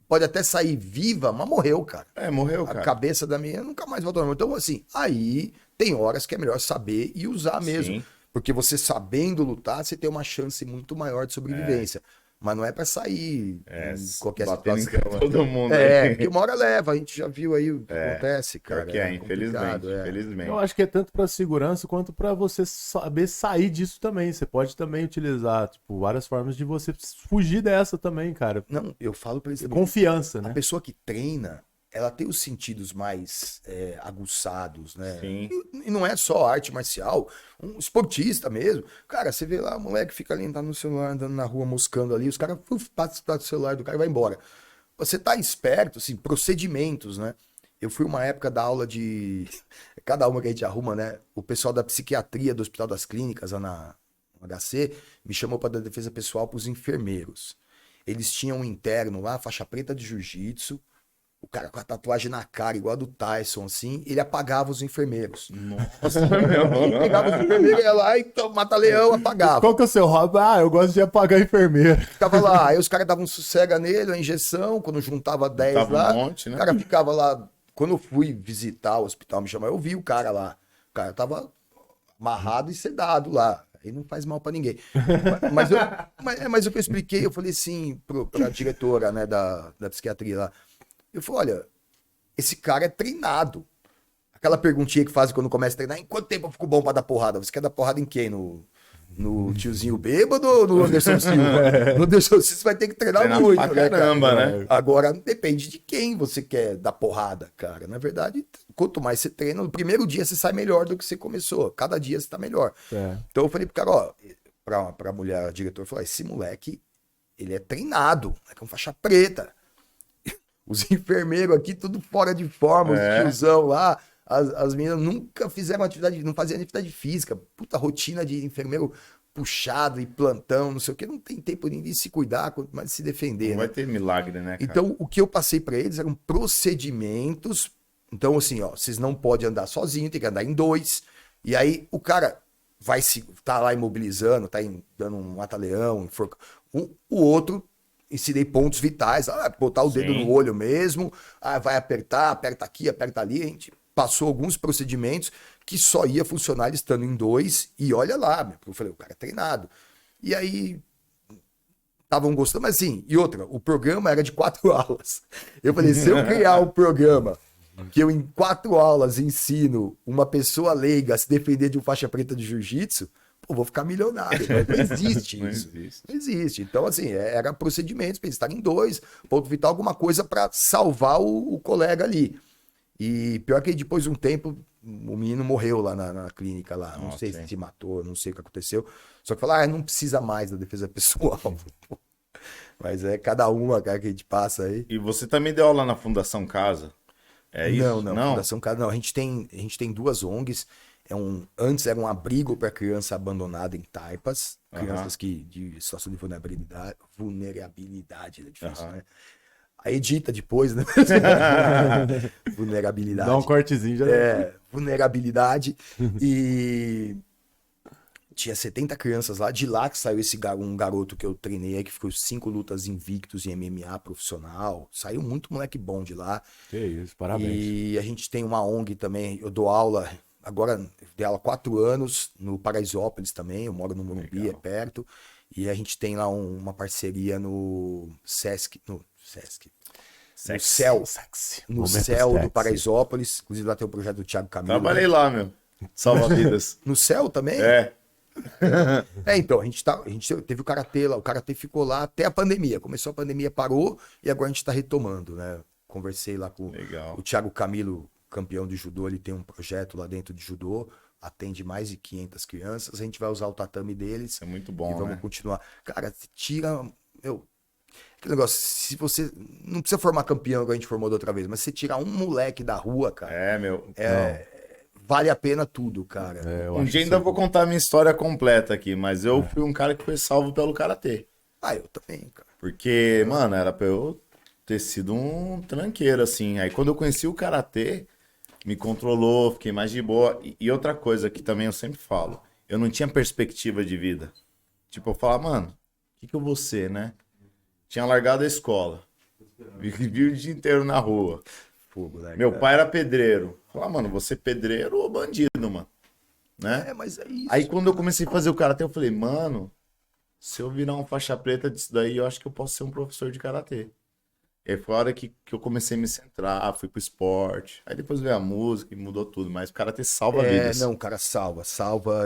pode até sair viva, mas morreu, cara. Morreu, A cara. cabeça da menina nunca mais volta ao normal. Então, assim, aí tem horas que é melhor saber e usar mesmo. Sim. Porque você sabendo lutar, você tem uma chance muito maior de sobrevivência. Mas não é pra sair em qualquer batendo em situação. todo mundo. Porque uma hora leva, a gente já viu aí o que acontece, cara. Pior que infelizmente. complicado, Infelizmente. Eu acho que é tanto para segurança quanto para você saber sair disso também. Você pode também utilizar, tipo, várias formas de você fugir dessa também, cara. Não, eu falo pra eles também. Confiança, A né? pessoa que treina, ela tem os sentidos mais aguçados, né? Sim. E não é só arte marcial, um esportista mesmo. Cara, você vê lá, o moleque fica ali, tá no celular, andando na rua, moscando ali, os caras passam o celular do cara e vai embora. Você tá esperto, assim, procedimentos, né? Eu fui uma época da aula de... Cada uma que a gente arruma, né? O pessoal da psiquiatria do Hospital das Clínicas, lá no HC, me chamou para dar defesa pessoal pros enfermeiros. Eles tinham um interno lá, faixa preta de jiu-jitsu, o cara com a tatuagem na cara, igual a do Tyson, assim, ele apagava os enfermeiros. Nossa, Ele pegava os enfermeiros, ia lá e mata-leão, apagava. Qual que é o seu hobby? Eu gosto de apagar enfermeiro. Ficava lá, aí os caras davam sossega nele, a injeção, quando juntava 10 Juntava um lá, monte, né? o cara ficava lá. Quando eu fui visitar o hospital, me chamar, eu vi o cara lá. O cara tava amarrado e sedado lá. Aí não faz mal pra ninguém. Mas o que eu expliquei, eu falei assim pra diretora, né, da psiquiatria lá. Eu falei, olha, esse cara é treinado. Aquela perguntinha que fazem quando começa a treinar, em quanto tempo eu fico bom pra dar porrada? Você quer dar porrada em quem? No tiozinho bêbado ou no Anderson Silva? No Anderson Silva você vai ter que treinar muito, pra né, caramba, cara? né? Agora, depende de quem você quer dar porrada, cara. Na verdade, quanto mais você treina, no primeiro dia você sai melhor do que você começou. Cada dia você tá melhor. É. Então eu falei pro cara, ó, pra mulher, a diretora, falou, esse moleque, ele é treinado, é com faixa preta. Os enfermeiros aqui, tudo fora de forma, os tiozão lá, as meninas nunca fizeram atividade, não faziam atividade física. Puta, rotina de enfermeiro puxado e plantão, não sei o que, não tem tempo nem de se cuidar, quanto mais de se defender. Não né? vai ter milagre, né, cara? Então, o que eu passei pra eles eram procedimentos. Então, assim, ó, vocês não podem andar sozinho, tem que andar em dois. E aí, o cara tá lá imobilizando, dando um mata-leão, o outro, ensinei pontos vitais, botar o dedo no olho mesmo, vai aperta aqui, aperta ali. A gente passou alguns procedimentos que só ia funcionar ele estando em dois. E olha lá, eu falei, o cara é treinado. E aí... estavam gostando, mas assim, e outra, o programa era de 4 aulas. Eu falei, se eu criar um programa que eu em 4 aulas ensino uma pessoa leiga a se defender de um faixa preta de jiu-jitsu, pô, vou ficar milionário. Não existe Não isso. existe. Não existe. Então, assim, era procedimentos para eles estarem em dois, ponto vital, alguma coisa para salvar o colega ali. E pior que depois de um tempo, o menino morreu lá na clínica lá. Não sei se matou, não sei o que aconteceu. Só que falou, não precisa mais da defesa pessoal. Mas é cada uma, cara, que a gente passa aí. E você também deu aula na Fundação Casa? É isso? Não. Fundação Casa não. A gente tem 2 ONGs. Antes era um abrigo para criança abandonada em Taipas. Crianças de situação de vulnerabilidade, é difícil, né? Aí edita depois, né? Vulnerabilidade. Dá um cortezinho já. Vulnerabilidade. E tinha 70 crianças lá. De lá que saiu um garoto que eu treinei aí, que ficou 5 lutas invictos em MMA profissional. Saiu muito moleque bom de lá. Que isso, parabéns. E a gente tem uma ONG também. Eu dou aula, agora eu dei aula há 4 anos no Paraisópolis também. Eu moro no Morumbi, é perto. E a gente tem lá uma parceria no Sesc. No céu do Paraisópolis. Inclusive lá tem o projeto do Thiago Camilo. Trabalhei lá, meu. Salva vidas. No céu também? Então, a gente teve o Karatê lá. O Karatê ficou lá até a pandemia. Começou a pandemia, parou, e agora a gente tá retomando, né? Conversei lá com o Thiago Camilo, campeão de judô, ele tem um projeto lá dentro de judô, atende mais de 500 crianças, a gente vai usar o tatame deles Isso é muito e bom, vamos né? continuar. Cara, tira, aquele negócio, se você, não precisa formar campeão igual a gente formou da outra vez, mas se tirar um moleque da rua, cara, É, meu. vale a pena tudo, cara. Eu Um acho dia isso ainda vou contar a minha história completa aqui, mas eu fui um cara que foi salvo pelo karatê. Eu também, cara. Porque, mano, era pra eu ter sido um tranqueiro, assim. Aí quando eu conheci o karatê, me controlou, fiquei mais de boa. E outra coisa que também eu sempre falo, eu não tinha perspectiva de vida. Tipo, eu falava, mano, o que eu vou ser, né? Tinha largado a escola. Vivi o dia inteiro na rua. Fogo, né, Meu cara? pai era pedreiro. Falava, mano, você pedreiro ou bandido, mano? Né? Mas é isso. Aí quando eu comecei a fazer o karatê, eu falei, mano, se eu virar uma faixa preta disso daí, eu acho que eu posso ser um professor de karatê. E aí foi a hora que eu comecei a me centrar, fui pro esporte. Aí depois veio a música e mudou tudo. Mas o karatê salva vidas. Não, cara, salva.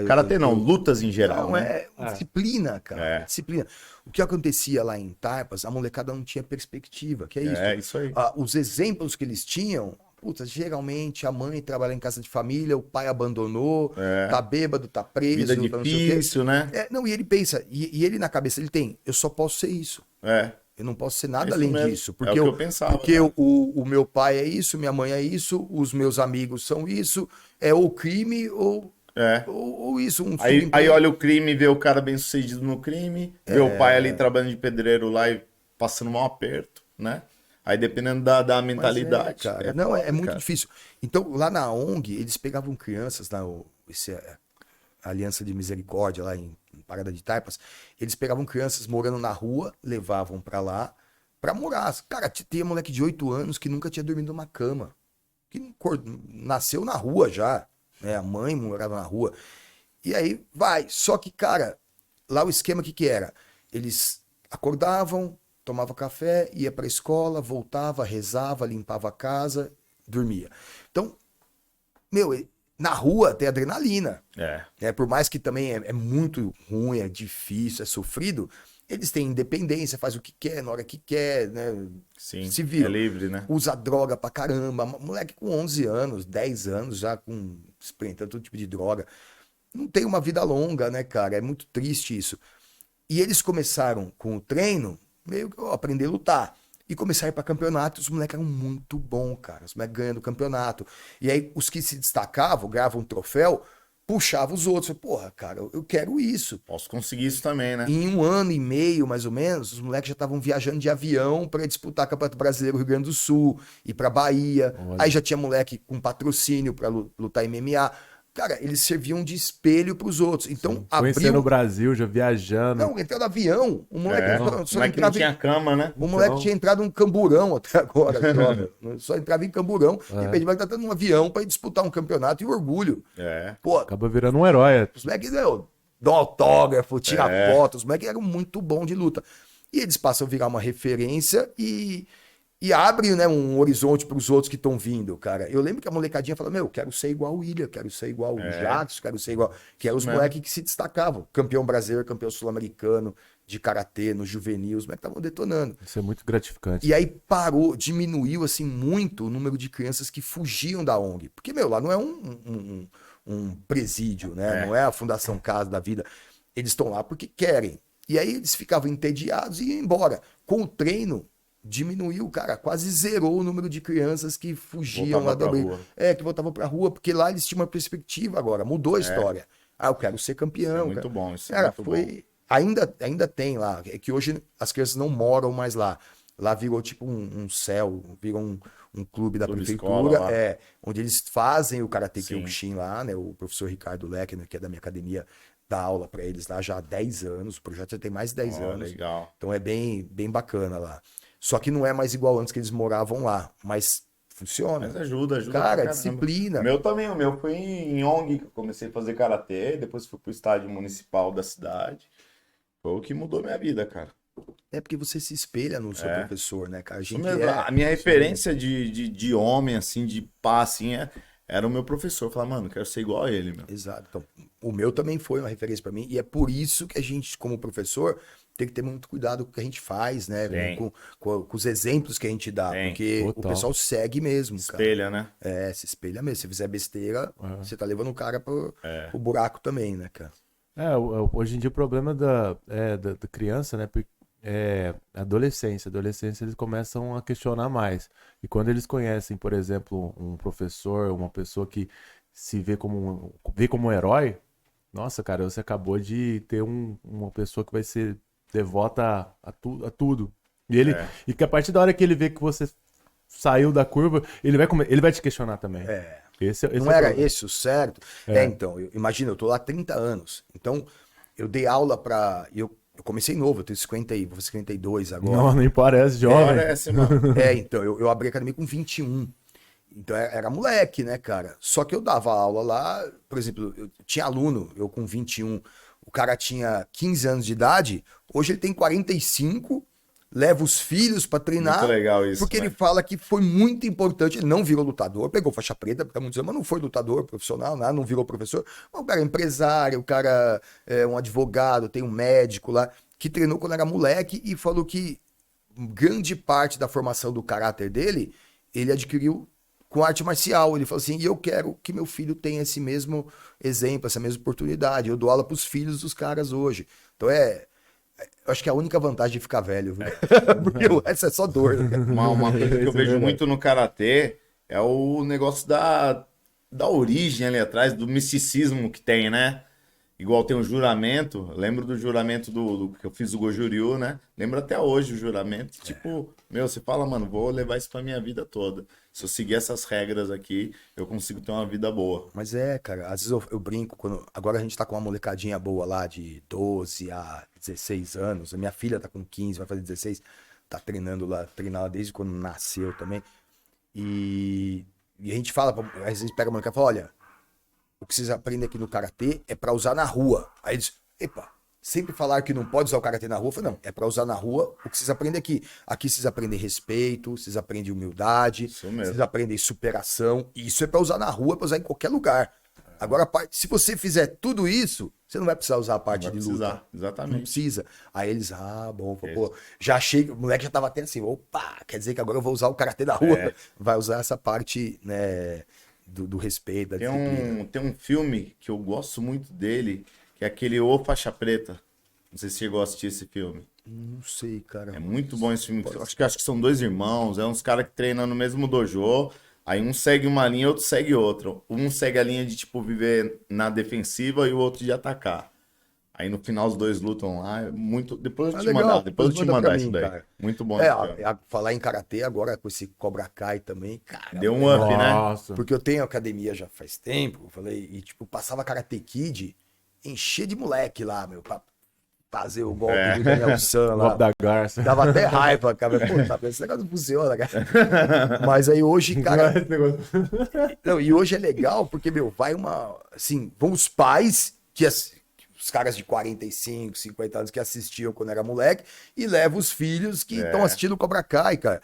Karatê não, lutas em geral, Não, né? disciplina, cara. É. Disciplina. O que acontecia lá em Taipas, a molecada não tinha perspectiva, que é isso. É, isso aí. Os exemplos que eles tinham, puta, geralmente a mãe trabalha em casa de família, o pai abandonou, tá bêbado, tá preso. Vida tá não sei o quê. difícil, né? Não, e ele pensa, e ele na cabeça, ele tem, eu só posso ser isso. É. Eu não posso ser nada É isso além mesmo. disso. É Porque, o que eu pensava, porque cara. o meu pai é isso, minha mãe é isso, os meus amigos são isso, é ou crime ou isso. Aí olha o crime, vê o cara bem sucedido no crime, vê o pai ali trabalhando de pedreiro lá e passando mal aperto, né? Aí dependendo da mentalidade. cara. Foda, É muito cara. difícil. Então, lá na ONG, eles pegavam crianças, a Aliança de Misericórdia, lá em Parada de Taipas, eles pegavam crianças morando na rua, levavam pra lá, pra morar. Cara, tinha moleque de 8 anos que nunca tinha dormido numa cama. Que nasceu na rua já, né? A mãe morava na rua. E aí, vai. Só que, cara, lá o esquema que era? Eles acordavam, tomava café, ia pra escola, voltava, rezava, limpava a casa, dormia. Então, na rua tem adrenalina. Por mais que também é muito ruim, é difícil, é sofrido, eles têm independência, faz o que quer, na hora que quer, né? Sim, Se vira. é livre, né? Usa droga pra caramba. Moleque com 11 anos, 10 anos, já experimentando todo tipo de droga. Não tem uma vida longa, né, cara? É muito triste isso. E eles começaram com o treino, meio que aprender a lutar. E começaram a ir pra campeonato, os moleques eram muito bons, cara. Os moleques ganhando o campeonato. E aí, os que se destacavam, ganhavam um troféu, puxavam os outros. Porra, cara, eu quero isso. Posso conseguir isso também, né? Em 1 ano e meio, mais ou menos, os moleques já estavam viajando de avião para disputar Campeonato Brasileiro Rio Grande do Sul, ir pra Bahia. Olha. Aí já tinha moleque com patrocínio para lutar MMA. Cara, eles serviam de espelho pros outros. Então, Conhecendo o Brasil, já viajando. Não, entrou no avião. O moleque Como é que não tinha cama, né? O moleque tinha entrado num camburão até agora. Só entrava em camburão. E o Pedro tá dando um avião para ir disputar um campeonato e orgulho. Pô, Acaba virando um herói. os moleques dão autógrafo, tira foto. Os moleques eram muito bons de luta. E eles passam a virar uma referência e abrem, né, um horizonte para os outros que estão vindo, cara. Eu lembro que a molecadinha falava, quero ser igual o William, quero ser igual o Jackson, quero ser igual... Que eram os moleques que se destacavam. Campeão brasileiro, campeão sul-americano, de karatê, no juvenil, os moleques estavam detonando. Isso é muito gratificante. E aí diminuiu, assim, muito o número de crianças que fugiam da ONG. Porque, lá não é um presídio, né? Não é a Fundação Casa da Vida. Eles estão lá porque querem. E aí eles ficavam entediados e iam embora. Com o treino, diminuiu, cara, quase zerou o número de crianças que fugiam lá da rua. Que voltavam pra rua, porque lá eles tinham uma perspectiva agora, mudou a história. Eu quero ser campeão. Isso é muito bom, isso cara, é muito bom. Ainda tem lá, é que hoje as crianças não moram mais lá. Lá virou tipo um céu, virou um clube da prefeitura, onde eles fazem o Karate Kyokushin lá, né? O professor Ricardo Leckner, que é da minha academia, dá aula para eles lá já há 10 anos. O projeto já tem mais de 10 anos. Legal. Então é bem bacana lá. Só que não é mais igual antes que eles moravam lá, mas funciona. Mas ajuda. Cara, disciplina. O meu também, o meu foi em ONG que eu comecei a fazer karatê, depois fui pro estádio municipal da cidade. Foi o que mudou minha vida, cara. É porque você se espelha no seu professor, né, cara? A minha referência de homem, assim, de pá, assim, era o meu professor. Eu falava, mano, quero ser igual a ele, meu. Exato. Então, o meu também foi uma referência para mim, e é por isso que a gente, como professor, tem que ter muito cuidado com o que a gente faz, né? Tem. Com os exemplos que a gente dá. Tem. Porque o Total. pessoal segue mesmo, cara. Espelha, né? Se espelha mesmo. Se fizer besteira, você tá levando o cara pro É. buraco também, né, cara? Hoje em dia o problema da criança, né? É a adolescência. A adolescência eles começam a questionar mais. E quando eles conhecem, por exemplo, um professor, uma pessoa que se vê como um herói, nossa, cara, você acabou de ter uma pessoa que vai ser devota a tudo. E que a partir da hora que ele vê que você saiu da curva, ele vai te questionar também. Esse Não é o era problema. esse o certo? Então, imagina, eu tô lá há 30 anos. Então, eu dei aula pra... Eu comecei novo, eu tenho 50 vou fazer 52 agora. Não, nem parece jovem. Parece, mano. Então, eu abri a academia com 21. Então, era moleque, né, cara? Só que eu dava aula lá, por exemplo, eu tinha aluno, eu com 21, o cara tinha 15 anos de idade, hoje ele tem 45, leva os filhos pra treinar. Muito legal isso, Porque né? ele fala que foi muito importante, ele não virou lutador, pegou faixa preta, pra muitos anos, mas não foi lutador profissional, nada, não virou professor. Mas o cara é empresário, o cara é um advogado, tem um médico lá, que treinou quando era moleque e falou que grande parte da formação do caráter dele, ele adquiriu com arte marcial. Ele falou assim, e eu quero que meu filho tenha esse mesmo exemplo, essa mesma oportunidade. Eu dou aula pros filhos dos caras hoje. Então eu acho que é a única vantagem de ficar velho, viu? Porque o resto é só dor. Né? Uma coisa que eu vejo muito no karatê é o negócio da origem ali atrás, do misticismo que tem, né? Igual tem o juramento, lembro do juramento do que eu fiz o Goju-Ryu, né? Lembro até hoje o juramento. Tipo, você fala, mano, vou levar isso pra minha vida toda. Se eu seguir essas regras aqui, eu consigo ter uma vida boa. Mas cara, às vezes eu brinco, agora a gente tá com uma molecadinha boa lá de 12 a 16 anos, a minha filha tá com 15, vai fazer 16, tá treinando lá desde quando nasceu também, e a gente fala, às vezes pega a molecada e fala, olha, o que vocês aprendem aqui no karatê é pra usar na rua. Aí eles, sempre falar que não pode usar o karatê na rua, eu falei, não, é pra usar na rua o que vocês aprendem aqui. Aqui vocês aprendem respeito, vocês aprendem humildade, Isso mesmo. vocês aprendem superação. E isso é pra usar na rua, é pra usar em qualquer lugar. Agora, se você fizer tudo isso, você não vai precisar usar a parte de luta. Não Exatamente. precisa. Aí eles, bom, pô, já achei, o moleque já tava até assim, opa, quer dizer que agora eu vou usar o karatê na rua. Vai usar essa parte, né, do respeito, da disciplina. Tem um filme que eu gosto muito dele, que é aquele O Faixa Preta. Não sei se chegou a assistir esse filme. Não sei, cara. É muito bom esse filme. Acho que são dois irmãos, é uns caras que treinam no mesmo dojo. Aí um segue uma linha, outro segue outra. Um segue a linha de, tipo, viver na defensiva e o outro de atacar. Aí no final os dois lutam lá. É muito... Depois eu te Legal, mandar, depois eu te manda mandar pra isso mim, daí. cara. Muito bom esse filme. Falar em karatê agora com esse Cobra Kai também, cara. Deu um up, né? Nossa. Porque eu tenho academia já faz tempo, eu falei, e tipo, passava Karate Kid, encher de moleque lá, meu, pra fazer o golpe do Daniel San lá. Golpe da garça. Dava até raiva, cara. Pô, tá, esse negócio não funciona, cara. Mas aí hoje, cara. Não, e hoje é legal porque, meu, vai assim, vão os pais, os caras de 45, 50 anos que assistiam quando era moleque, e levam os filhos que estão assistindo o Cobra Kai, cara.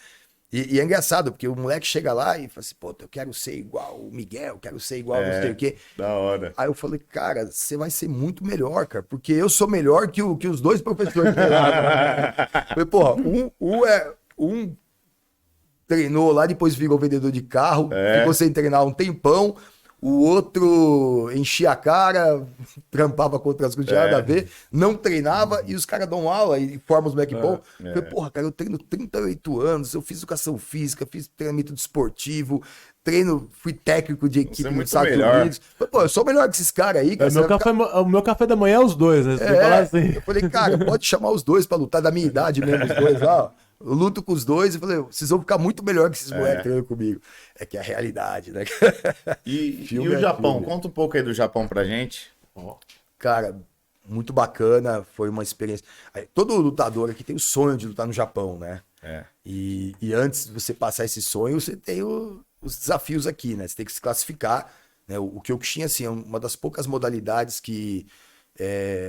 E é engraçado, porque o moleque chega lá e fala assim, pô, eu quero ser igual o Miguel, eu quero ser igual não sei o quê. Da hora. Aí eu falei, cara, você vai ser muito melhor, cara, porque eu sou melhor que os dois professores que tem lá. Falei, porra, um treinou lá, depois virou vendedor de carro, ficou sem treinar um tempão. O outro enchia a cara, trampava com outras coisas, nada a ver, não treinava, e os caras dão aula e formam os moleque bom. Falei, porra, cara, eu treino 38 anos, eu fiz educação física, fiz treinamento desportivo, fui técnico de equipe nos Estados Unidos. Falei, pô, eu sou melhor que esses caras aí, cara. O meu café da manhã é os dois, né? Você tem que falar assim. Eu falei, cara, pode chamar os dois pra lutar, da minha idade mesmo, os dois lá, ó. Eu luto com os dois e falei, vocês vão ficar muito melhor que esses moleques treinando comigo. É que é a realidade, né? E Filme o é Japão? filme. Conta um pouco aí do Japão pra gente. Cara, muito bacana, foi uma experiência. Todo lutador aqui tem o sonho de lutar no Japão, né? E antes de você passar esse sonho, você tem os desafios aqui, né? Você tem que se classificar. Né? O Kyokushin, assim, é uma das poucas modalidades que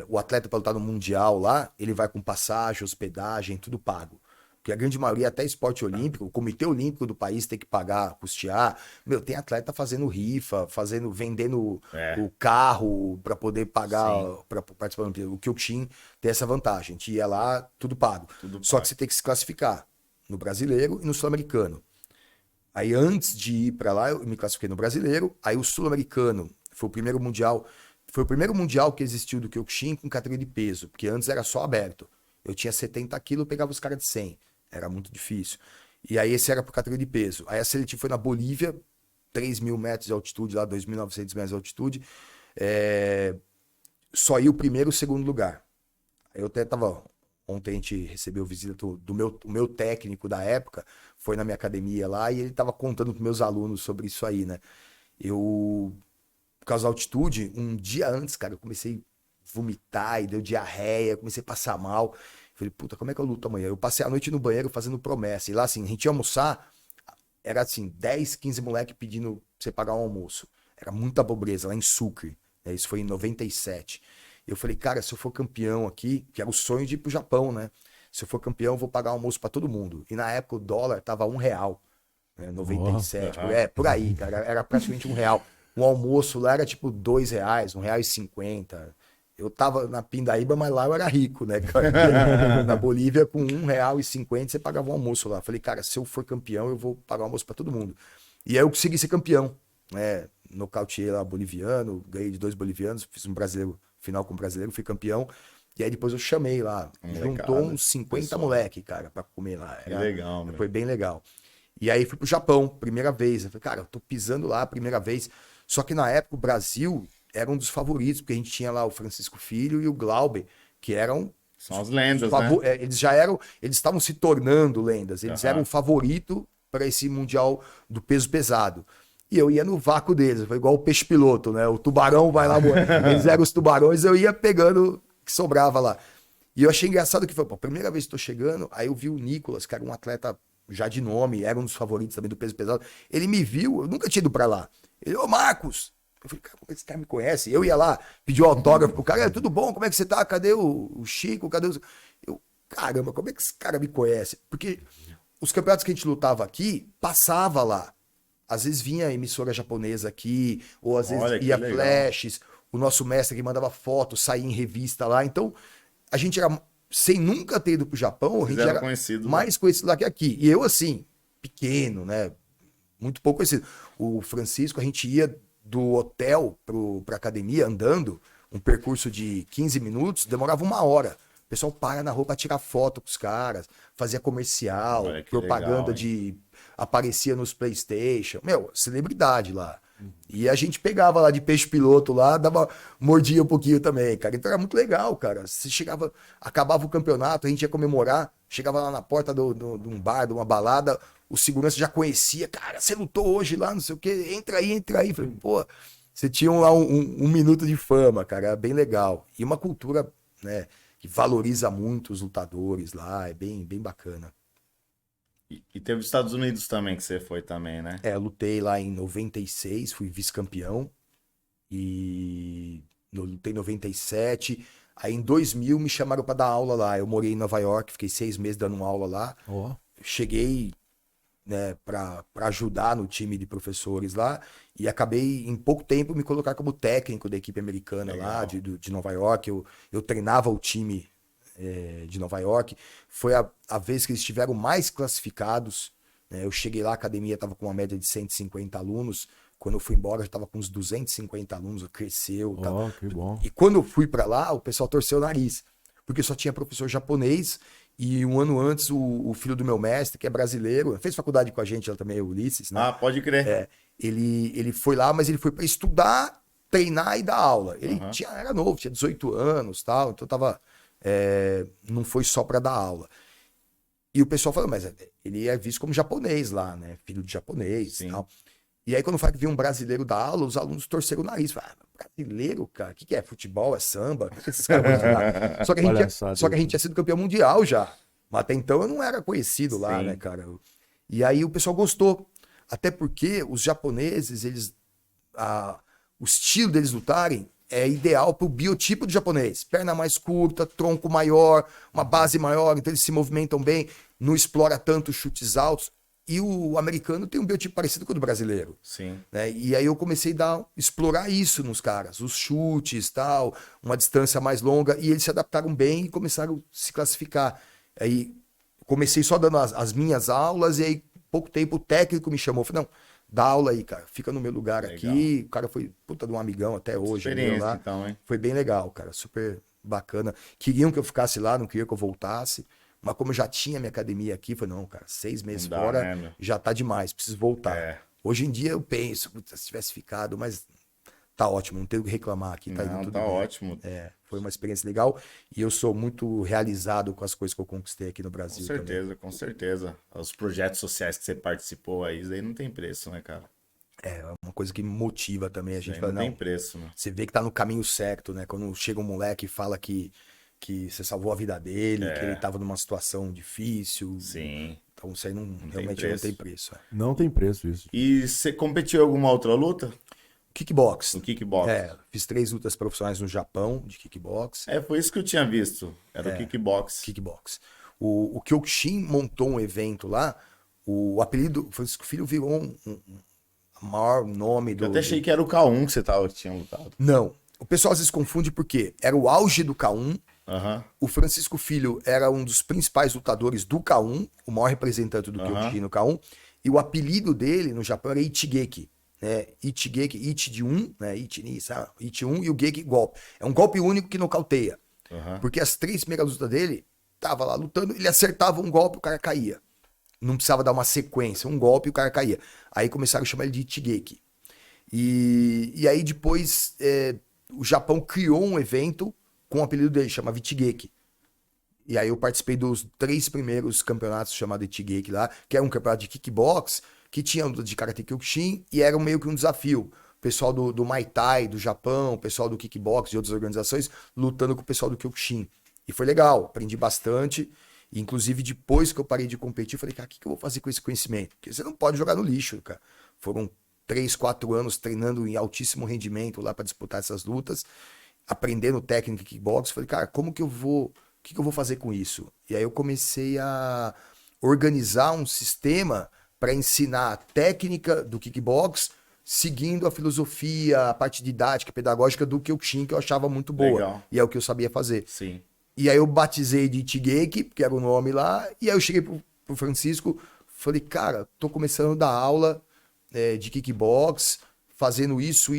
o atleta para lutar no Mundial lá, ele vai com passagem, hospedagem, tudo pago. porque a grande maioria, até esporte olímpico, o Comitê Olímpico do país tem que pagar, custear. Meu, tem atleta fazendo rifa, vendendo o carro para poder pagar, para participar do Olimpíada. O Kyokushin tem essa vantagem, a gente ia lá, tudo pago. Só que você tem que se classificar no brasileiro e no sul-americano. Aí antes de ir para lá, eu me classifiquei no brasileiro, aí o sul-americano foi o primeiro mundial que existiu do Kyokushin com categoria de peso, porque antes era só aberto. Eu tinha 70 quilos, eu pegava os caras de 100. Era muito difícil. E aí esse era por categoria de peso. Aí a seletiva foi na Bolívia, 3.000 metros de altitude, lá 2.900 metros de altitude. Só ia o primeiro e o segundo lugar. Aí eu até tava... Ontem a gente recebeu visita do meu técnico da época, foi na minha academia lá e ele tava contando para meus alunos sobre isso aí, né? Por causa da altitude, um dia antes, cara, eu comecei a vomitar e deu diarreia, comecei a passar mal. Falei, puta, como é que eu luto amanhã? Eu passei a noite no banheiro fazendo promessa. E lá, assim, a gente ia almoçar, era assim, 10, 15 moleque pedindo pra você pagar um almoço. Era muita pobreza, lá em Sucre. Né? Isso foi em 97. Eu falei, cara, se eu for campeão aqui, que era o sonho de ir pro Japão, né? Se eu for campeão, eu vou pagar almoço pra todo mundo. E na época o dólar tava R$1, né? 97. Por aí, cara. Era praticamente R$1. Um almoço lá era tipo R$2, R$1,50. Eu tava na Pindaíba, mas lá eu era rico, né? Na Bolívia, com R$1,50, você pagava um almoço lá. Falei, cara, se eu for campeão, eu vou pagar um almoço pra todo mundo. E aí eu consegui ser campeão, né? Nocauteei lá boliviano, ganhei de 2 bolivianos, fiz um brasileiro, final com um brasileiro, fui campeão. E aí depois eu chamei lá, juntou uns 50 moleque, cara, pra comer lá. Que legal, meu. Foi bem legal. E aí fui pro Japão, primeira vez. Eu falei, cara, eu tô pisando lá, primeira vez. Só que na época o Brasil era um dos favoritos, porque a gente tinha lá o Francisco Filho e o Glauber, que eram... São as lendas, né? Eles estavam se tornando lendas. Eles eram o favorito para esse Mundial do peso pesado. E eu ia no vácuo deles, foi igual o peixe piloto, né? O tubarão vai lá, eles eram os tubarões, eu ia pegando o que sobrava lá. E eu achei engraçado que foi, pô, a primeira vez que tô chegando, aí eu vi o Nicolas, que era um atleta já de nome, era um dos favoritos também do peso pesado. Ele me viu, eu nunca tinha ido pra lá. Ele, ô Marcos! Eu falei, cara, como é que esse cara me conhece? Eu ia lá, pedi um autógrafo pro cara, tudo bom? Como é que você tá? Cadê o Chico? Cadê os... Eu, caramba, como é que esse cara me conhece? Porque os campeonatos que a gente lutava aqui, passava lá. Às vezes vinha emissora japonesa aqui, ou às vezes ia flashes, o nosso mestre que mandava fotos, saía em revista lá. Então, a gente era, sem nunca ter ido pro Japão, a gente era mais conhecido lá que aqui. E eu, assim, pequeno, né? Muito pouco conhecido. O Francisco, a gente ia do hotel pra academia andando, um percurso de 15 minutos, demorava 1 hora. O pessoal para na rua pra tirar foto com os caras, fazia comercial, propaganda legal, aparecia nos PlayStation. Meu, celebridade lá. E a gente pegava lá de peixe piloto lá, mordia um pouquinho também, cara. Então era muito legal, cara. Você chegava, acabava o campeonato, a gente ia comemorar, chegava lá na porta de um bar, de uma balada, o segurança já conhecia, cara, você lutou hoje lá, não sei o quê, entra aí. Falei, pô, você tinha lá um minuto de fama, cara, era bem legal. E uma cultura, né, que valoriza muito os lutadores lá, é bem bacana. E teve os Estados Unidos também, que você foi também, né? Eu lutei lá em 96, fui vice-campeão. E lutei em 97. Aí em 2000 me chamaram para dar aula lá. Eu morei em Nova York, fiquei 6 meses dando uma aula lá. Cheguei, né, para ajudar no time de professores lá. E acabei, em pouco tempo, me colocar como técnico da equipe americana lá, de Nova York. Eu treinava o time de Nova York. Foi a vez que eles estiveram mais classificados, né? Eu cheguei lá, a academia estava com uma média de 150 alunos. Quando eu fui embora, já estava com uns 250 alunos, cresceu. Que bom. E quando eu fui para lá, o pessoal torceu o nariz, porque só tinha professor japonês. E um ano antes, o filho do meu mestre, que é brasileiro, fez faculdade com a gente lá também, o Ulisses, né? Ah, pode crer. Ele foi lá, mas ele foi para estudar, treinar e dar aula. Ele era novo, tinha 18 anos, tal, então não foi só para dar aula. E o pessoal falou, mas ele é visto como japonês lá, né? Filho de japonês e tal. E aí, quando foi que viu um brasileiro dar aula, os alunos torceram o nariz. Falaram, brasileiro, cara? O que é? Futebol? É samba? O que esses caras vão ensinar? Só que a gente tinha sido campeão mundial já. Mas até então eu não era conhecido lá, né, cara? E aí o pessoal gostou. Até porque os japoneses, o estilo deles lutarem é ideal para o biotipo do japonês. Perna mais curta, tronco maior, uma base maior, então eles se movimentam bem. não explora tanto chutes altos. E o americano tem um biotipo parecido com o do brasileiro. Sim. Né? E aí eu comecei a explorar isso nos caras, os chutes, tal, uma distância mais longa, e eles se adaptaram bem e começaram a se classificar. Aí comecei só dando as minhas aulas, e aí, pouco tempo, o técnico me chamou, falei, não, dá aula aí, cara, fica no meu lugar Legal. aqui. O cara foi puta de um amigão até hoje. Experiência, lá. então, hein? Foi bem legal, cara, super bacana. Queriam que eu ficasse lá, não queriam que eu voltasse. Mas como eu já tinha minha academia aqui, falei, não, cara, 6 meses Não dá, fora né, meu? já tá demais, preciso voltar. É. Hoje em dia eu penso, "Putz, se tivesse ficado, mas tá ótimo, não tenho o que reclamar aqui, tá indo Não, tudo tá bem." ótimo. Foi uma experiência legal e eu sou muito realizado com as coisas que eu conquistei aqui no Com Brasil certeza, com certeza. Os projetos sociais que você participou aí, isso aí não tem preço, né, cara? também. É uma coisa que me motiva também, a Isso gente aí fala, não tem não, preço, né? você vê que tá no caminho certo, né? Quando chega um moleque e fala que você salvou a vida dele, que ele tava numa situação difícil. Sim. Então isso aí tem realmente não preço. tem preço. Não tem preço isso. E você competiu em alguma outra luta? Kickbox. No kickbox? Fiz 3 lutas profissionais no Japão de kickbox. Foi isso que eu tinha visto. Era o kickbox. Kickbox. O Kyokushin montou um evento lá. O apelido Francisco Filho virou o maior nome do. Eu até achei que era o K1 que você tinha lutado. Não. O pessoal às vezes confunde porque era o auge do K1. Aham. O Francisco Filho era um dos principais lutadores do K1, o maior representante do Kyokushin no K1. E o apelido dele no Japão era Ichigeki. Né? Ichigeki, Ichi de 1, né? Ichi 1 e o Geki golpe. É um golpe único que nocauteia. Aham. Porque as 3 primeiras lutas dele, tava lá lutando, ele acertava um golpe, o cara caía. Não precisava dar uma sequência, um golpe e o cara caía. Aí começaram a chamar ele de Ichigeki. E aí depois o Japão criou um evento com o apelido dele, chama Ichigeki. E aí eu participei dos 3 primeiros campeonatos chamados Ichigeki lá, que era um campeonato de kickbox, que tinha luta de Karate Kyokushin, e era meio que um desafio. O pessoal do Muay Thai, do Japão, o pessoal do kickbox e outras organizações, lutando com o pessoal do Kyokushin. E foi legal, aprendi bastante. E, inclusive, depois que eu parei de competir, eu falei, cara, o que eu vou fazer com esse conhecimento? Porque você não pode jogar no lixo, cara. Foram 3, 4 anos treinando em altíssimo rendimento lá para disputar essas lutas, aprendendo técnica de kickbox. Falei, cara, o que eu vou fazer com isso? E aí eu comecei a organizar um sistema para ensinar a técnica do kickbox, seguindo a filosofia, a parte didática, pedagógica do Kyokushin, que eu achava muito boa. Legal. E é o que eu sabia fazer. Sim. E aí eu batizei de Ichigeki, que era o nome lá, e aí eu cheguei pro Francisco, falei, cara, tô começando a dar aula de kickbox, fazendo isso.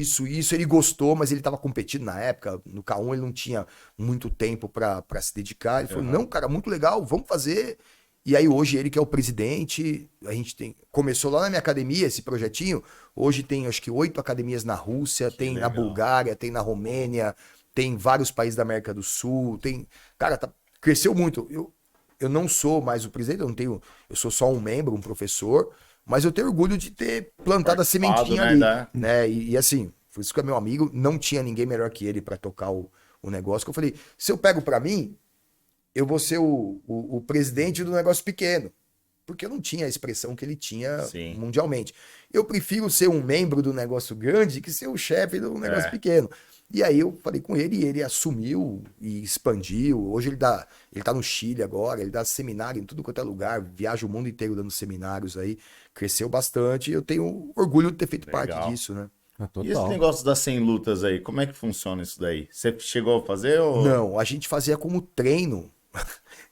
Ele gostou, mas ele tava competindo na época, no K1 ele não tinha muito tempo pra se dedicar. Ele falou, não, cara, muito legal, vamos fazer. E aí hoje ele que é o presidente, a gente começou lá na minha academia esse projetinho, hoje tem acho que 8 academias na Rússia, tem na Bulgária, tem na Romênia, tem vários países da América do Sul, cara, cresceu muito. Eu não sou mais o presidente, eu sou só um membro, um professor, mas eu tenho orgulho de ter plantado a sementinha ali, né? E assim, por isso que é meu amigo, não tinha ninguém melhor que ele para tocar o negócio, que eu falei, se eu pego para mim, eu vou ser o presidente do negócio pequeno. Porque eu não tinha a expressão que ele tinha mundialmente. Eu prefiro ser um membro do negócio grande que ser o chefe do negócio pequeno. E aí eu falei com ele e ele assumiu e expandiu. Hoje ele tá no Chile agora, ele dá seminário em tudo quanto é lugar, viaja o mundo inteiro dando seminários aí. Cresceu bastante e eu tenho orgulho de ter feito parte disso, né? Total. E esse negócio das 100 lutas aí, como é que funciona isso daí? Você chegou a fazer ou... Não, a gente fazia como treino.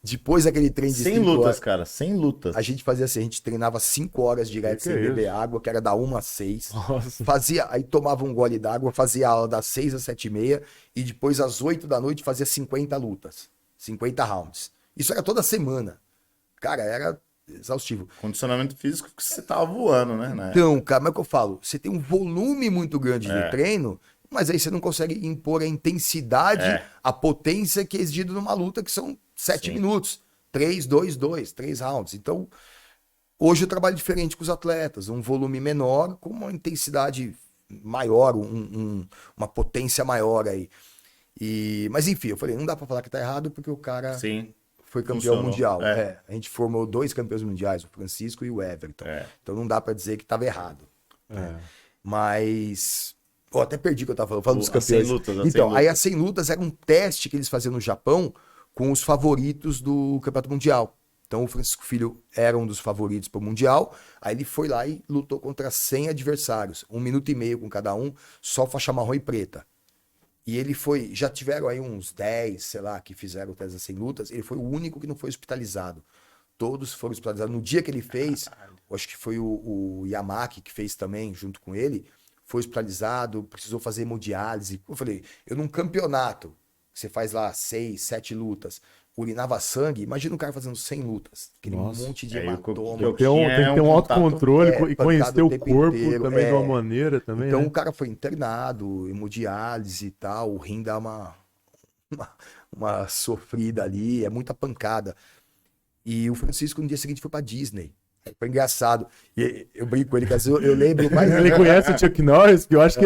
Depois daquele treino de 100 5 lutas, horas, cara, 100 lutas. a gente fazia assim, a gente treinava 5 horas direto sem beber água, que era da 1 às 6. Nossa. Aí tomava um gole d'água, fazia a aula das 6 às 7h30 e depois às 8 da noite fazia 50 lutas, 50 rounds. Isso era toda semana. Cara, era exaustivo. Condicionamento físico que você tava voando, né? Então, cara, mas é o que eu falo, você tem um volume muito grande de treino, mas aí você não consegue impor a intensidade, a potência que é exigido numa luta, que são 7 minutos. 3, 2, 2, 3 rounds. Então, hoje eu trabalho diferente com os atletas. Um volume menor, com uma intensidade maior, uma potência maior aí. Mas enfim, eu falei, não dá pra falar que tá errado, porque o cara foi campeão mundial. A gente formou 2 campeões mundiais, o Francisco e o Everton. Então não dá pra dizer que tava errado. Mas... Eu até perdi o que eu tava falando dos campeões. 100 lutas, então, aí as 100 lutas era um teste que eles faziam no Japão com os favoritos do Campeonato Mundial. Então o Francisco Filho era um dos favoritos para o Mundial. Aí ele foi lá e lutou contra 100 adversários. 1 minuto e meio com cada um, só faixa marrom e preta. E ele foi... Já tiveram aí uns 10, sei lá, que fizeram o teste das 100 lutas. Ele foi o único que não foi hospitalizado. Todos foram hospitalizados. No dia que ele fez, eu acho que foi o Yamaki que fez também, junto com ele, foi hospitalizado, precisou fazer hemodiálise. Eu falei, eu num campeonato, você faz lá 6, 7 lutas, urinava sangue, imagina um cara fazendo 100 lutas, aquele Nossa. monte de É, e o hematoma. que eu Tem que ter um contato- autocontrole e pancada conhecer o o tempo corpo inteiro, também de uma maneira também, Então né? o cara foi internado, hemodiálise e tal, o rim dá uma sofrida ali, é muita pancada. E o Francisco no dia seguinte foi pra Disney. Foi engraçado. E eu brinco com ele, que às vezes eu lembro mais. Ele conhece o Chuck Norris, que eu acho que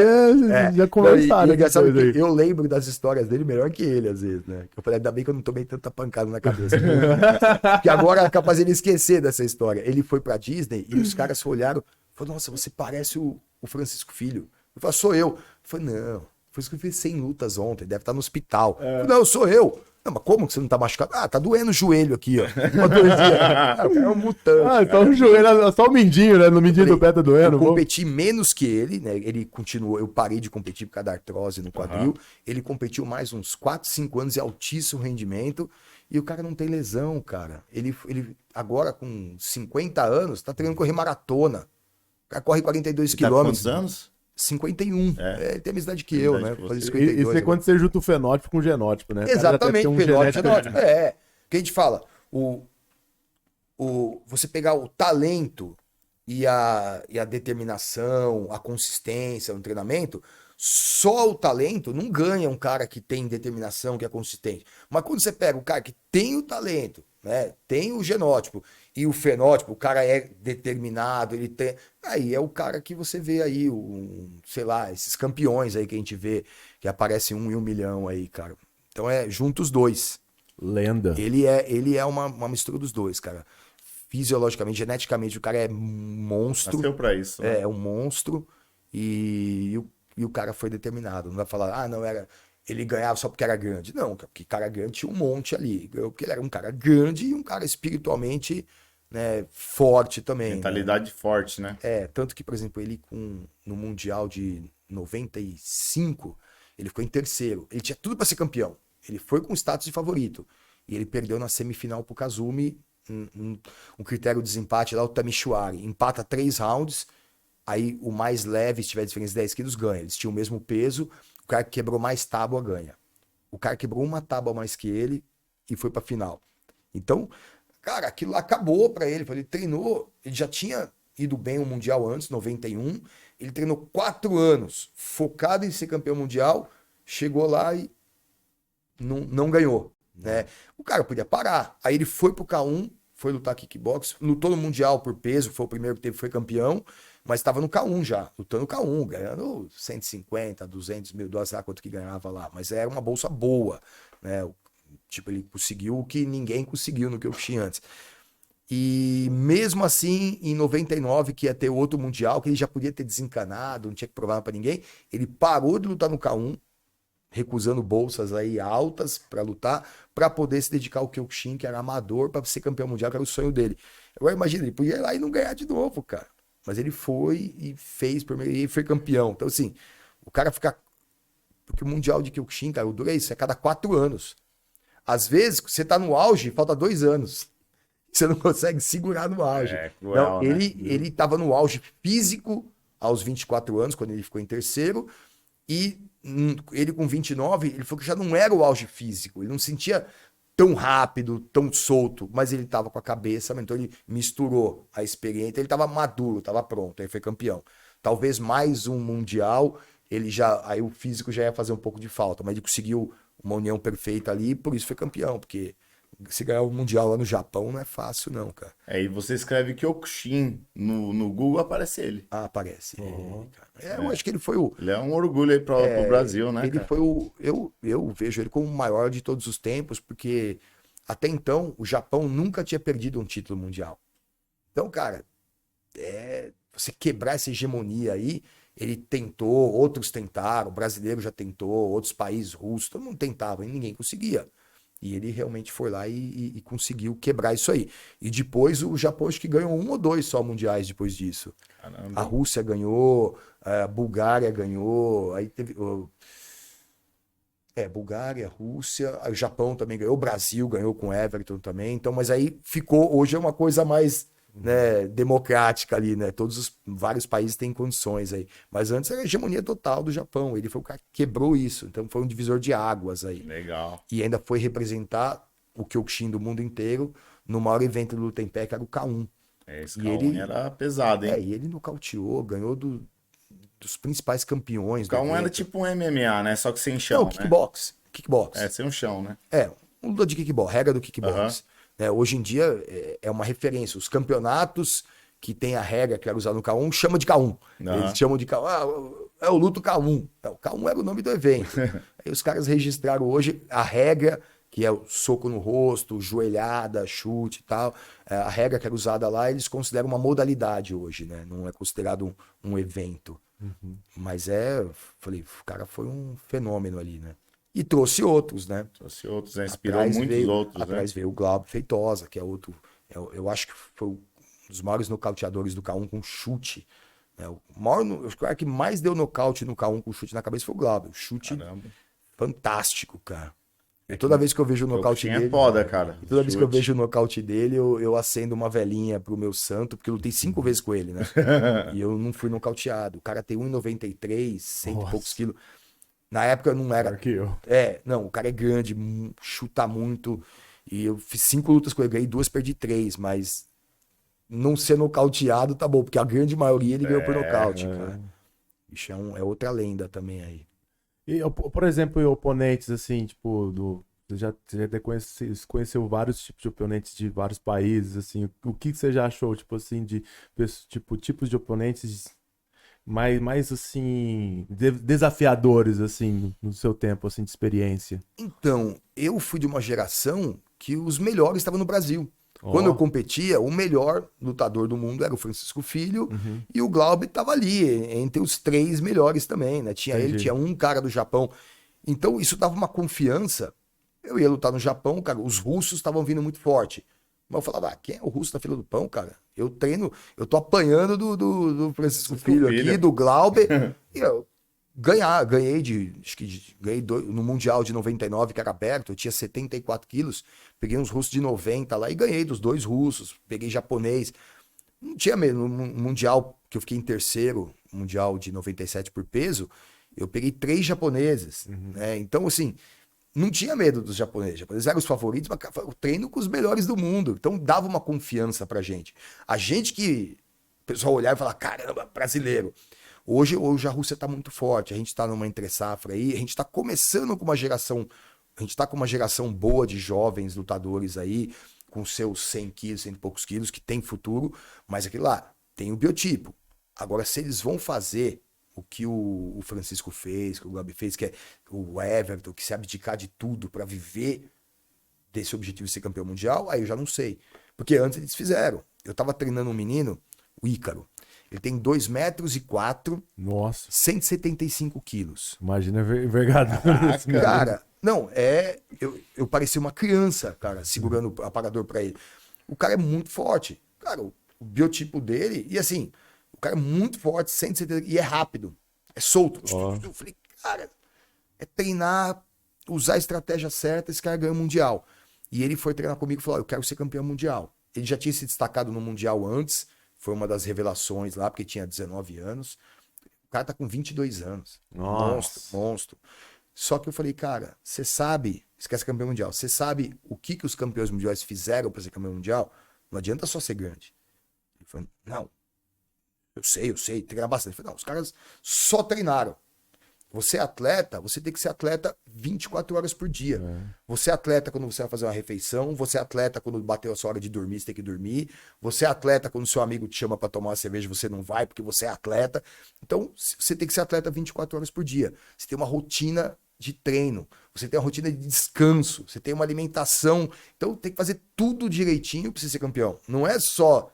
já conversaram. E é engraçado depois aí. que eu lembro das histórias dele melhor que ele, às vezes, né? Eu falei, ainda bem que eu não tomei tanta pancada na cabeça. Porque agora é capaz de ele esquecer dessa história. Ele foi pra Disney e os caras olharam e falaram, nossa, você parece o Francisco Filho. Eu falei, sou eu. Eu falei, não, o Francisco fez 100 lutas ontem, deve estar no hospital. Eu falei, não, sou eu. Não, mas como que você não tá machucado? Ah, tá doendo o joelho aqui, ó. Uma dorzinha. Ah, o cara é um mutante. Ah, só o joelho, só o mindinho, né? No mindinho do pé tá doendo. Eu competi menos que ele, né? Ele continuou, eu parei de competir por causa da artrose no quadril. Ele competiu mais uns 4, 5 anos de altíssimo rendimento. E o cara não tem lesão, cara. Ele agora, com 50 anos, tá treinando correr maratona. O cara corre 42 Ele tá com quilômetros. quantos anos? 51. É. Ele tem a mesma idade que Tem eu, idade né? que Vou fazer você. 52 Isso é agora. quando você junta o fenótipo com o genótipo, né? O cara já deve Exatamente, ter um fenótipo. genético- É. Que a gente fala, você pegar o talento e a determinação, a consistência no treinamento, só o talento não ganha um cara que tem determinação, que é consistente. Mas quando você pega o cara que tem o talento, né, tem o genótipo e o fenótipo, o cara é determinado, ele tem. Aí é o cara que você vê aí, sei lá, esses campeões aí que a gente vê, que aparece 1 em 1 milhão aí, cara. Então junta os dois. Lenda. Ele é uma mistura dos dois, cara. Fisiologicamente, geneticamente, o cara é monstro. Nasceu pra isso. Né? É um monstro. E o cara foi determinado. Não vai falar, não era. Ele ganhava só porque era grande. Não, porque cara grande tinha um monte ali. Ganhou porque ele era um cara grande e um cara espiritualmente, né, forte também. Mentalidade forte, né? Tanto que, por exemplo, ele no Mundial de 95, ele ficou em terceiro. Ele tinha tudo para ser campeão. Ele foi com status de favorito. E ele perdeu na semifinal pro Kazumi, um critério de desempate lá, o Tamishiwari. Empata 3 rounds, aí o mais leve, se tiver diferença de 10 quilos, ganha. Eles tinham o mesmo peso, o cara que quebrou mais tábua ganha. O cara quebrou uma tábua mais que ele e foi pra final. Então, cara, aquilo lá acabou pra ele. Ele treinou, ele já tinha ido bem o Mundial antes, 91. Ele treinou 4 anos, focado em ser campeão mundial, chegou lá e não ganhou, né? O cara podia parar. Aí ele foi pro K1, foi lutar kickbox, lutou no Mundial por peso, foi o primeiro que teve, foi campeão, mas estava no K1 já, lutando no K1, ganhando 150, 200 mil dólares, sei lá quanto que ganhava lá, mas era uma bolsa boa, né? Tipo, ele conseguiu o que ninguém conseguiu no Kyokushin antes. E mesmo assim, em 99, que ia ter outro Mundial, que ele já podia ter desencanado, não tinha que provar pra ninguém, ele parou de lutar no K1, recusando bolsas aí altas para lutar, para poder se dedicar ao Kyokushin, que era amador, para ser campeão mundial, que era o sonho dele. Agora imagina, ele podia ir lá e não ganhar de novo, cara. Mas ele foi e fez primeiro, e foi campeão. Então, assim, o cara fica. Porque o Mundial de Kyokushin, cara, o duro é isso, é cada 4 anos. Às vezes, você tá no auge, falta 2 anos. Você não consegue segurar no auge. Cruel, não, ele tava no auge físico aos 24 anos, quando ele ficou em terceiro, e ele com 29, ele falou que já não era o auge físico, ele não sentia tão rápido, tão solto, mas ele tava com a cabeça, então ele misturou a experiência, ele tava maduro, tava pronto, aí foi campeão. Talvez mais um mundial, aí o físico já ia fazer um pouco de falta, mas ele conseguiu uma união perfeita ali, e por isso foi campeão, porque se ganhar o mundial lá no Japão não é fácil não, cara. E você escreve Kyokushin no Google, aparece ele. Ah, aparece. Eu acho que ele foi Ele é um orgulho aí pro Brasil, né, ele cara? foi eu vejo ele como o maior de todos os tempos, porque até então o Japão nunca tinha perdido um título mundial. Então, cara, você quebrar essa hegemonia aí, ele tentou, outros tentaram, o brasileiro já tentou, outros países russos, todo mundo tentava e ninguém conseguia. E ele realmente foi lá e conseguiu quebrar isso aí. E depois o Japão acho que ganhou 1 ou 2 só mundiais depois disso. Caramba. A Rússia ganhou, a Bulgária ganhou, aí teve... Bulgária, Rússia, o Japão também ganhou, o Brasil ganhou com o Everton também. Então, mas aí ficou, hoje é uma coisa mais, né, democrática ali, né? Vários países têm condições aí. Mas antes era a hegemonia total do Japão. Ele foi o cara que quebrou isso. Então foi um divisor de águas aí. Legal. E ainda foi representar o Kyokushin do mundo inteiro no maior evento do luta em pé, que era o K1. Esse E K1 ele- era pesado, hein? E ele nocauteou, ganhou dos principais campeões O do K1 era evento. tipo um MMA, né? Só que sem chão, Não, né? kickbox. Kickbox. É, sem um chão, né? Um luta de kickbox, regra do kickbox. Né, hoje em dia é uma referência. Os campeonatos que tem a regra que era usada no K1 chama de K1. Eles chamam de K1. É o luto K1. O K1 era o nome do evento. Aí os caras registraram hoje a regra, que é o soco no rosto, joelhada, chute e tal. A regra que era usada lá, eles consideram uma modalidade hoje, né? Não é considerado um evento. Mas falei, o cara foi um fenômeno ali, né? E trouxe outros, né? Trouxe outros, né? Inspirou muitos outros, Atrás veio o Glauber Feitosa, que é outro. Eu acho que foi um dos maiores nocauteadores do K1 com chute. Né? O cara que mais deu nocaute no K1 com chute na cabeça foi o Glauber. Chute Caramba. fantástico, cara. E toda vez que eu vejo o nocaute É dele. foda, cara. Toda vez que eu Chute. vejo o nocaute dele, eu acendo uma velinha pro meu santo, porque eu lutei 5 vezes com ele, né? E eu não fui nocauteado. O cara tem 1,93, 100 e Nossa. poucos quilos. Na época não era. Pior que eu. Não, o cara é grande, chuta muito. E eu fiz 5 lutas com ele, ganhei 2, perdi 3, mas não ser nocauteado tá bom, porque a grande maioria ele ganhou por nocaute, cara. Ixi, é outra lenda também aí. E, por exemplo, em oponentes, assim, tipo, você já conheceu vários tipos de oponentes de vários países, assim, o que você já achou, tipo assim, de tipos de oponentes mais assim, desafiadores, assim, no seu tempo, assim, de experiência? Então, eu fui de uma geração que os melhores estavam no Brasil. Ó. Quando eu competia, o melhor lutador do mundo era o Francisco Filho e o Glauber estava ali, entre os 3 melhores também, né? Tinha ele, Entendi. tinha um cara do Japão. Então, isso dava uma confiança. Eu ia lutar no Japão, cara, os russos estavam vindo muito forte. Mas eu falava, quem é o russo na fila do pão, cara? Eu treino, eu tô apanhando do Francisco Filho aqui, do Glauber, e eu ganhei ganhei no Mundial de 99, que era aberto, eu tinha 74 quilos, peguei uns russos de 90 lá e ganhei dos 2 russos, peguei japonês. Não tinha mesmo, no Mundial, que eu fiquei em terceiro, Mundial de 97 por peso, eu peguei 3 japoneses, né? Então, assim, não tinha medo dos japoneses. Os japoneses eram os favoritos, mas cara, eu treino com os melhores do mundo. Então dava uma confiança pra gente. A gente que o pessoal olhava e falava, caramba, brasileiro. Hoje a Rússia tá muito forte. A gente tá numa entre-safra aí. A gente tá começando com uma geração. A gente tá com uma geração boa de jovens lutadores aí, com seus 100 quilos, 100 e poucos quilos, que tem futuro. Mas aquilo lá, tem o biotipo. Agora, se eles vão fazer o que o Francisco fez, que o Gabi fez, que é o Everton, que se abdicar de tudo para viver desse objetivo de ser campeão mundial, aí eu já não sei. Porque antes eles fizeram. Eu tava treinando um menino, o Ícaro. Ele tem 2,04 metros, Nossa, 175 quilos. imagina a envergadura. Cara, não, eu parecia uma criança, cara, segurando o aparador pra ele. O cara é muito forte. Cara, o biotipo dele, e assim, o cara é muito forte, 170, e é rápido, é solto. Eu falei, cara, é treinar, usar a estratégia certa, esse cara ganha o Mundial. E ele foi treinar comigo e falou, eu quero ser campeão mundial. Ele já tinha se destacado no Mundial antes, foi uma das revelações lá, porque tinha 19 anos. O cara tá com 22 anos. Nossa. Monstro. Só que eu falei, cara, você sabe, esquece campeão mundial, você sabe o que os campeões mundiais fizeram para ser campeão mundial? Não adianta só ser grande. Ele falou, não, eu sei, treinar bastante. Eu falei, não, os caras só treinaram. Você é atleta, você tem que ser atleta 24 horas por dia. Você é atleta quando você vai fazer uma refeição, você é atleta quando bateu a sua hora de dormir, você tem que dormir. Você é atleta quando seu amigo te chama para tomar uma cerveja, você não vai porque você é atleta. Então, você tem que ser atleta 24 horas por dia. Você tem uma rotina de treino, você tem uma rotina de descanso, você tem uma alimentação. Então, tem que fazer tudo direitinho para você ser campeão. Não é só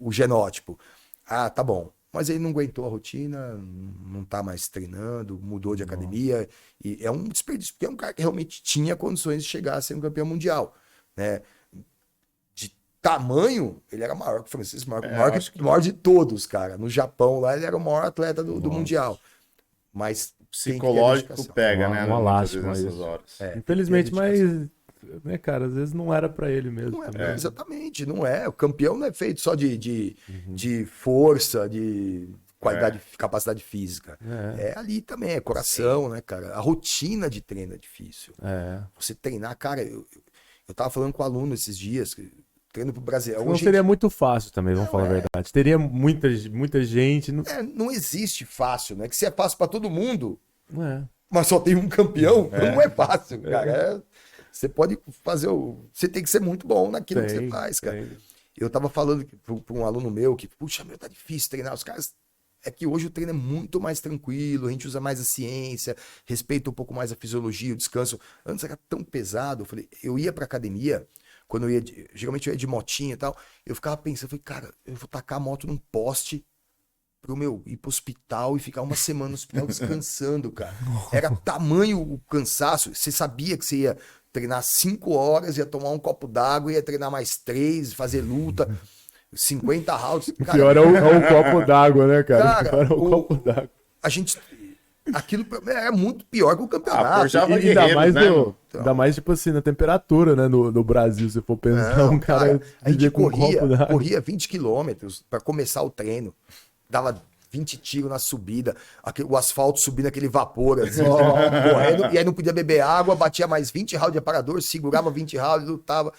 o genótipo. Ah, tá bom. Mas ele não aguentou a rotina, não tá mais treinando, mudou de academia. E é um desperdício, porque é um cara que realmente tinha condições de chegar a ser um campeão mundial, né? De tamanho, ele era maior que o Francisco, maior de todos, cara. No Japão, lá, ele era o maior atleta do mundial. Mas psicológico pega, né? Uma lástima nessas isso. horas. Infelizmente, mas, né, cara, às vezes não era pra ele mesmo. Exatamente, não é. O campeão não é feito só de força, de qualidade, capacidade física. É ali também, é coração, né, cara? A rotina de treino é difícil. Você treinar, cara, eu tava falando com o aluno esses dias, treino pro Brasil. Não seria muito fácil também, vamos falar a verdade. Teria muita gente. Não existe fácil, né? Que se é fácil pra todo mundo, mas só tem um campeão, não é fácil, cara. Você pode fazer Você tem que ser muito bom naquilo que você faz, cara. Eu tava falando pra um aluno meu que, puxa, tá difícil treinar. Os caras. É que hoje o treino é muito mais tranquilo, a gente usa mais a ciência, respeita um pouco mais a fisiologia, o descanso. Antes era tão pesado. Eu falei, eu ia pra academia, quando eu ia. Geralmente eu ia de motinha e tal. Eu ficava pensando, eu falei, cara, eu vou tacar a moto num poste pro ir pro hospital e ficar uma semana no hospital descansando, cara. Era tamanho o cansaço. Você sabia que você ia treinar 5 horas, ia tomar um copo d'água, ia treinar mais 3, fazer luta, 50 rounds. O pior é o copo d'água, né, cara? O pior é o copo d'água. A gente... Aquilo é muito pior que o campeonato. Ainda mais, tipo assim, na temperatura, né, no Brasil, se for pensar, um cara a gente corria 20 quilômetros para começar o treino. Dava 20 tiros na subida, o asfalto subindo aquele vapor, assim, correndo, e aí não podia beber água, batia mais 20 rounds de aparador, segurava 20 rounds, lutava,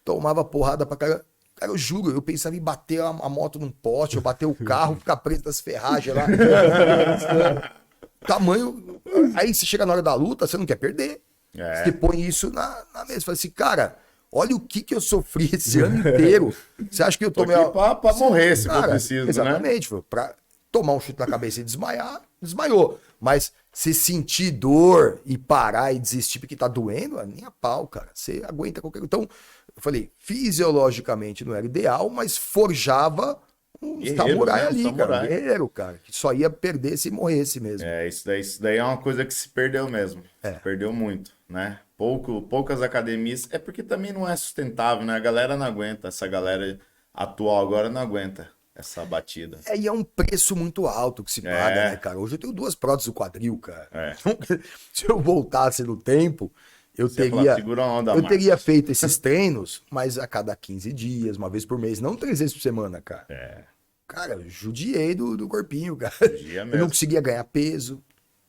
tomava porrada pra caramba. Cara, eu juro, eu pensava em bater a moto num poste, ou bater o carro, ficar preso das ferragens lá. Tamanho. Aí você chega na hora da luta, você não quer perder. Você põe isso na mesa. Fala assim, cara, olha o que eu sofri esse ano inteiro. Você acha que eu tomei. Pra morrer, se for preciso, exatamente, né? Pra tomar um chute na cabeça e desmaiar, desmaiou. Mas se sentir dor e parar e desistir porque tá doendo, nem a pau, cara. Você aguenta qualquer coisa. Então, eu falei, fisiologicamente não era ideal, mas forjava um samurai ali, cara. Um guerreiro, cara. Que só ia perder se morresse mesmo. Isso daí é uma coisa que se perdeu mesmo. Perdeu muito, né? Poucas academias. É porque também não é sustentável, né? A galera não aguenta. Essa galera atual agora não aguenta essa batida. E é um preço muito alto que se paga, né, cara? Hoje eu tenho 2 próteses do quadril, cara. Então, se eu voltasse no tempo, eu teria feito esses treinos, mas a cada 15 dias, uma vez por mês, não 3 vezes por semana, cara. Cara, eu judiei do corpinho, cara. Eu não conseguia ganhar peso.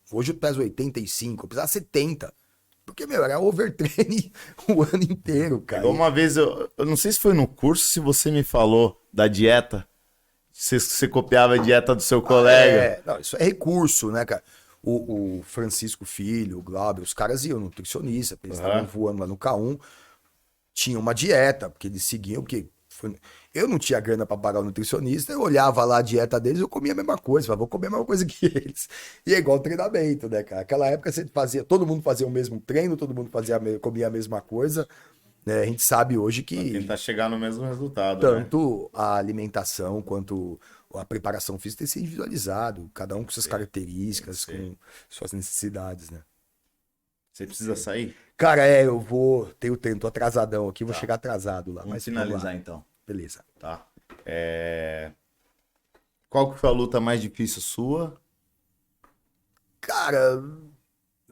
Hoje eu peso 85, eu precisava 70. Porque, era overtraining o ano inteiro, cara. Uma vez, eu não sei se foi no curso, se você me falou da dieta. Você copiava a dieta do seu colega. Não, isso é recurso, né, cara? O Francisco Filho, o Glauber, os caras iam nutricionista, eles estavam voando lá no K1, tinha uma dieta, porque eles seguiam, eu não tinha grana para pagar o nutricionista, eu olhava lá a dieta deles, eu comia a mesma coisa, falava, vou comer a mesma coisa que eles. E é igual treinamento, né, cara? Aquela época todo mundo fazia o mesmo treino, todo mundo comia a mesma coisa. A gente sabe hoje que... Pra tentar chegar no mesmo resultado. Tanto a alimentação quanto a preparação física tem que ser individualizado, cada um com suas características, com suas necessidades, né? Você precisa sair? Cara, tenho tempo, tô atrasadão aqui, vou chegar atrasado lá. Vamos finalizar então. Beleza. Tá. Qual que foi a luta mais difícil sua? Cara...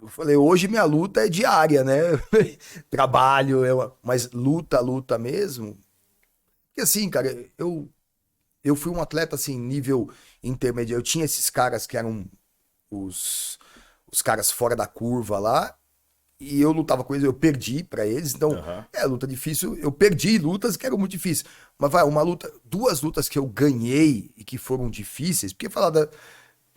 Eu falei, hoje minha luta é diária, né? Trabalho, mas luta mesmo. Porque assim, cara, eu fui um atleta, assim, nível intermediário. Eu tinha esses caras que eram os caras fora da curva lá, e eu lutava com eles, eu perdi pra eles. Então, luta difícil. Eu perdi lutas que eram muito difíceis. Mas 2 lutas que eu ganhei e que foram difíceis, porque falar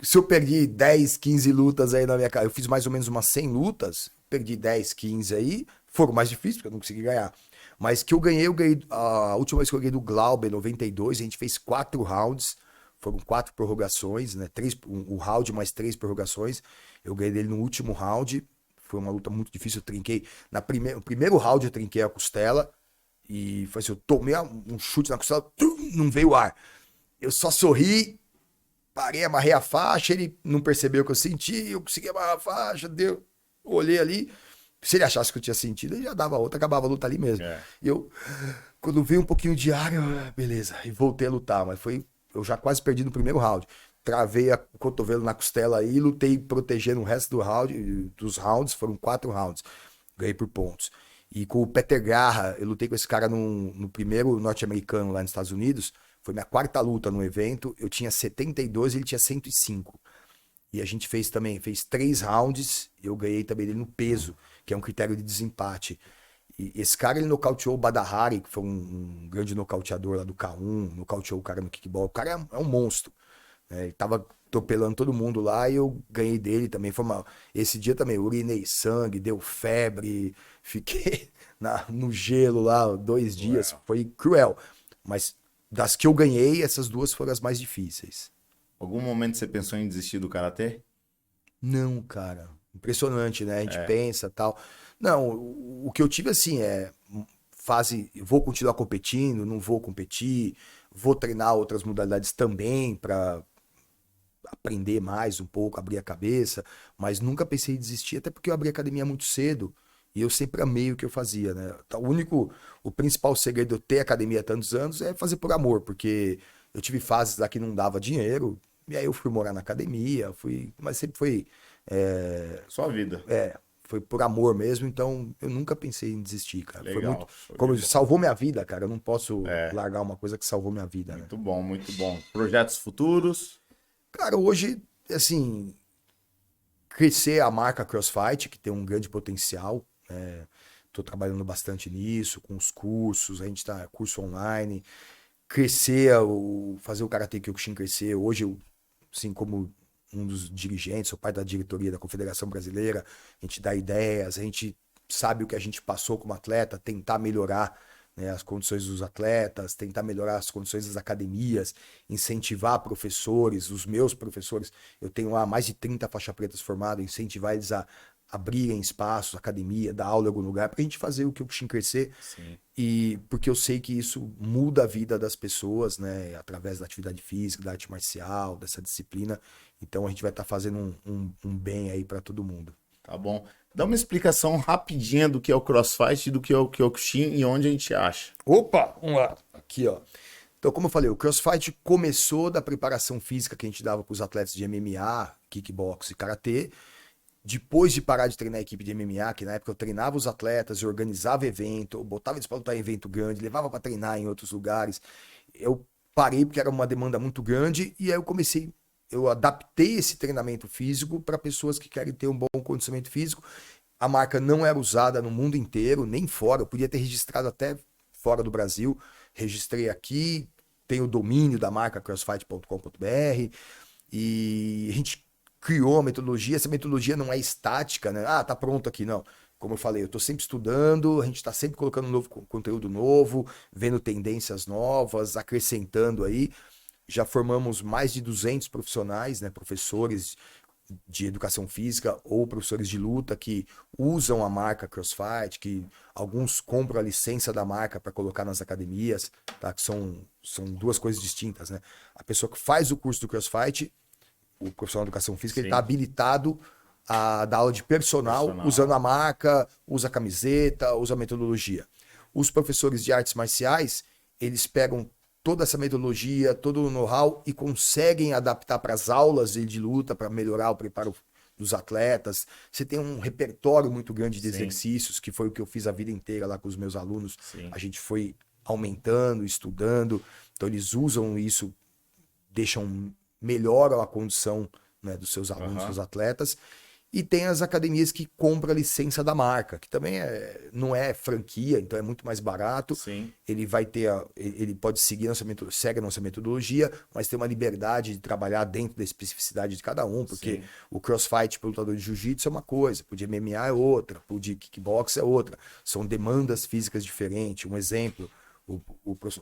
se eu perdi 10, 15 lutas aí na minha cara, eu fiz mais ou menos umas 100 lutas, perdi 10, 15 aí, foram mais difíceis, porque eu não consegui ganhar. Mas que eu ganhei, a última vez que eu ganhei do Glauber, 92, a gente fez 4 rounds, foram 4 prorrogações, né? Um round mais 3 prorrogações, eu ganhei dele no último round, foi uma luta muito difícil, eu trinquei, no primeiro round eu trinquei a costela, e foi assim, eu tomei um chute na costela, não veio ar. Eu só sorri, Parei, amarrei a faixa, ele não percebeu que eu senti, eu consegui amarrar a faixa, deu, olhei ali. Se ele achasse que eu tinha sentido, ele já dava outra, acabava a luta ali mesmo. E eu, quando veio um pouquinho de ar, beleza, e voltei a lutar, mas eu já quase perdi no primeiro round. Travei o cotovelo na costela aí, lutei protegendo o resto dos rounds, foram 4 rounds. Ganhei por pontos. E com o Peter Garra, eu lutei com esse cara no primeiro norte-americano lá nos Estados Unidos. Foi minha 4ª luta no evento. Eu tinha 72 e ele tinha 105. E a gente fez 3 rounds. E eu ganhei também dele no peso, que é um critério de desempate. E esse cara, ele nocauteou o Badahari, que foi um grande nocauteador lá do K1. Nocauteou o cara no kickball. O cara é um monstro. Ele tava atropelando todo mundo lá e eu ganhei dele também. Esse dia também, urinei sangue, deu febre, fiquei no gelo lá 2 dias. Foi cruel. Mas das que eu ganhei, essas 2 foram as mais difíceis. Algum momento você pensou em desistir do karatê? Não, cara. Impressionante, né? A gente pensa e tal. Não, o que eu tive assim vou continuar competindo, não vou competir, vou treinar outras modalidades também para aprender mais um pouco, abrir a cabeça, mas nunca pensei em desistir, até porque eu abri a academia muito cedo e eu sempre amei o que eu fazia, né? Então, o principal segredo de eu ter academia há tantos anos é fazer por amor, porque eu tive fases lá que não dava dinheiro, e aí eu fui morar na academia, mas sempre foi... Sua vida. Foi por amor mesmo, então eu nunca pensei em desistir, cara. Legal. Salvou minha vida, cara, eu não posso largar uma coisa que salvou minha vida, muito bom, muito bom. Projetos futuros? Cara, hoje, assim, crescer a marca CrossFight, que tem um grande potencial, tô trabalhando bastante nisso, com os cursos, a gente tá curso online, fazer o Karate Kyokushin crescer. Hoje, eu, assim, como um dos dirigentes, sou parte da diretoria da Confederação Brasileira, a gente dá ideias, a gente sabe o que a gente passou como atleta, tentar melhorar, né, as condições dos atletas, tentar melhorar as condições das academias, incentivar professores, os meus professores, eu tenho lá mais de 30 faixa pretas formadas, incentivar eles a abrirem espaços, academia, dar aula em algum lugar, pra gente fazer o Kyokushin crescer. Sim. E porque eu sei que isso muda a vida das pessoas, né, através da atividade física, da arte marcial, dessa disciplina. Então a gente vai estar fazendo um bem aí para todo mundo. Tá bom. Dá uma explicação rapidinha do que é o CrossFight, do que é o Kyokushin e onde a gente acha. Opa, vamos lá. Aqui, ó. Então, como eu falei, o CrossFight começou da preparação física que a gente dava para os atletas de MMA, kickbox e karatê. Depois de parar de treinar a equipe de MMA, que na época eu treinava os atletas, eu organizava evento, eu botava eles para lutar em evento grande, levava para treinar em outros lugares. Eu parei porque era uma demanda muito grande e aí eu adaptei esse treinamento físico para pessoas que querem ter um bom condicionamento físico. A marca não era usada no mundo inteiro, nem fora. Eu podia ter registrado até fora do Brasil. Registrei aqui, tenho o domínio da marca crossfight.com.br e a gente criou a metodologia. Essa metodologia não é estática, né? Ah, tá pronto aqui, não. Como eu falei, eu tô sempre estudando, a gente está sempre colocando conteúdo novo, vendo tendências novas, acrescentando aí. Já formamos mais de 200 profissionais, né, professores de educação física ou professores de luta que usam a marca CrossFight, que alguns compram a licença da marca para colocar nas academias, tá? Que são 2 coisas distintas, né? A pessoa que faz o curso do CrossFight, o profissional de educação física, ele está habilitado a dar aula de personal, usando a marca, usa a camiseta, usa a metodologia. Os professores de artes marciais, eles pegam toda essa metodologia, todo o know-how e conseguem adaptar para as aulas de luta, para melhorar o preparo dos atletas. Você tem um repertório muito grande de exercícios, que foi o que eu fiz a vida inteira lá com os meus alunos. Sim. A gente foi aumentando, estudando, então eles usam isso, melhoram a condição, né, dos seus alunos, dos atletas. E tem as academias que compram a licença da marca, que também não é franquia, então é muito mais barato. Sim. Ele pode segue a nossa metodologia, mas tem uma liberdade de trabalhar dentro da especificidade de cada um, porque o CrossFight para o lutador de jiu-jitsu é uma coisa, para o de MMA é outra, para o de kickbox é outra. São demandas físicas diferentes. Um exemplo, o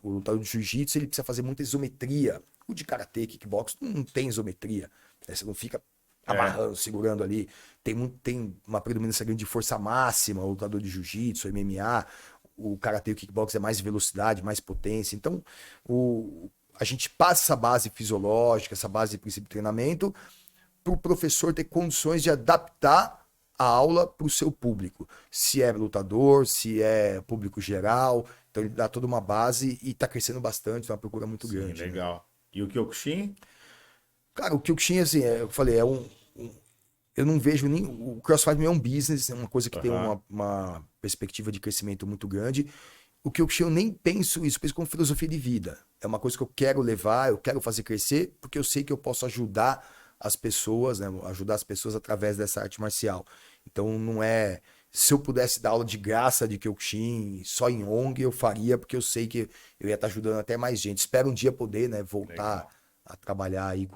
lutador de jiu-jitsu ele precisa fazer muita isometria. O de karatê, kickbox não tem isometria, né? Você não fica amarrando, segurando ali. Tem uma predominância grande de força máxima, o lutador de jiu-jitsu, MMA, o karatê e o kickbox é mais velocidade, mais potência. Então, a gente passa essa base fisiológica, essa base de princípio de treinamento, para o professor ter condições de adaptar a aula para o seu público. Se é lutador, se é público geral. Então ele dá toda uma base e está crescendo bastante, tem uma procura muito grande. Legal. Né? E o Kyokushin? Cara, o Kyokushin, assim, eu falei, eu não vejo nem... O CrossFit é um business, é uma coisa que tem uma perspectiva de crescimento muito grande. O Kyokushin eu nem penso isso, penso como filosofia de vida. É uma coisa que eu quero levar, eu quero fazer crescer, porque eu sei que eu posso ajudar as pessoas, né? Ajudar as pessoas através dessa arte marcial. Então não é... Se eu pudesse dar aula de graça de Kyokushin, só em ONG, eu faria, porque eu sei que eu ia estar ajudando até mais gente. Espero um dia poder, né, voltar a trabalhar aí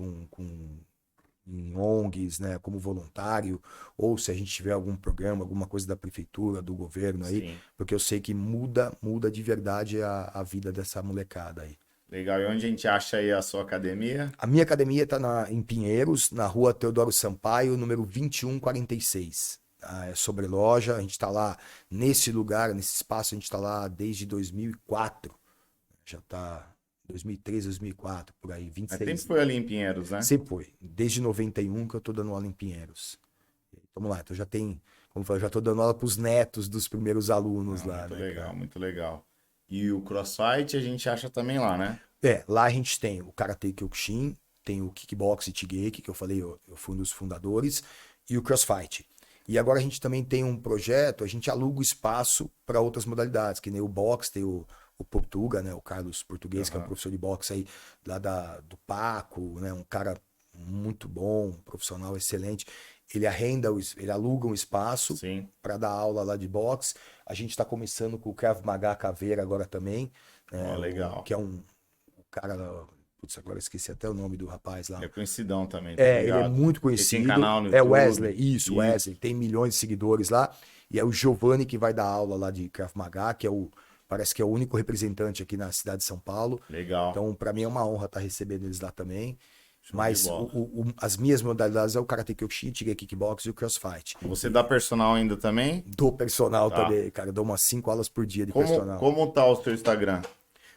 em ONGs, né, como voluntário, ou se a gente tiver algum programa, alguma coisa da prefeitura, do governo aí, Sim. porque eu sei que muda de verdade a vida dessa molecada aí. Legal. E onde a gente acha aí a sua academia? A minha academia está em Pinheiros, na rua Teodoro Sampaio, número 2146. É sobre loja, a gente está lá nesse lugar, nesse espaço, a gente está lá desde 2004. Já está 2003, 2004, por aí, 26. Sempre foi ali em Pinheiros, né? Sempre foi. Desde 91 que eu tô dando aula em Pinheiros. Vamos lá, então já tem, como eu falei, já tô dando aula pros netos dos primeiros alunos lá. Muito né, legal, cara? muito legal. E o CrossFit a gente acha também lá, né? Lá a gente tem o Karate Kyokushin, tem o Kickbox e Tigeki, que eu falei, eu fui um dos fundadores, e o CrossFit. E agora a gente também tem um projeto, a gente aluga o espaço para outras modalidades, que nem o boxe, tem o Portuga, né, o Carlos Português, que é um professor de boxe aí lá do Paco, né, um cara muito bom, um profissional excelente. Ele aluga um espaço para dar aula lá de boxe. A gente está começando com o Krav Maga Caveira agora também, né, legal. que é um cara, putz, agora eu esqueci até o nome do rapaz lá. É conhecidão também. Ele é muito conhecido. Tem canal no é YouTube. Wesley, isso, Wesley. Tem milhões de seguidores lá. E é o Giovanni que vai dar aula lá de Krav Maga, que parece que é o único representante aqui na cidade de São Paulo. Legal. Então, para mim é uma honra estar recebendo eles lá também. Mas as minhas modalidades é o Karate Kyokushin, Tigre Kickbox e o CrossFit. Você dá personal ainda também? Dou personal também, cara. Eu dou umas 5 aulas por dia de personal. Como tá o seu Instagram?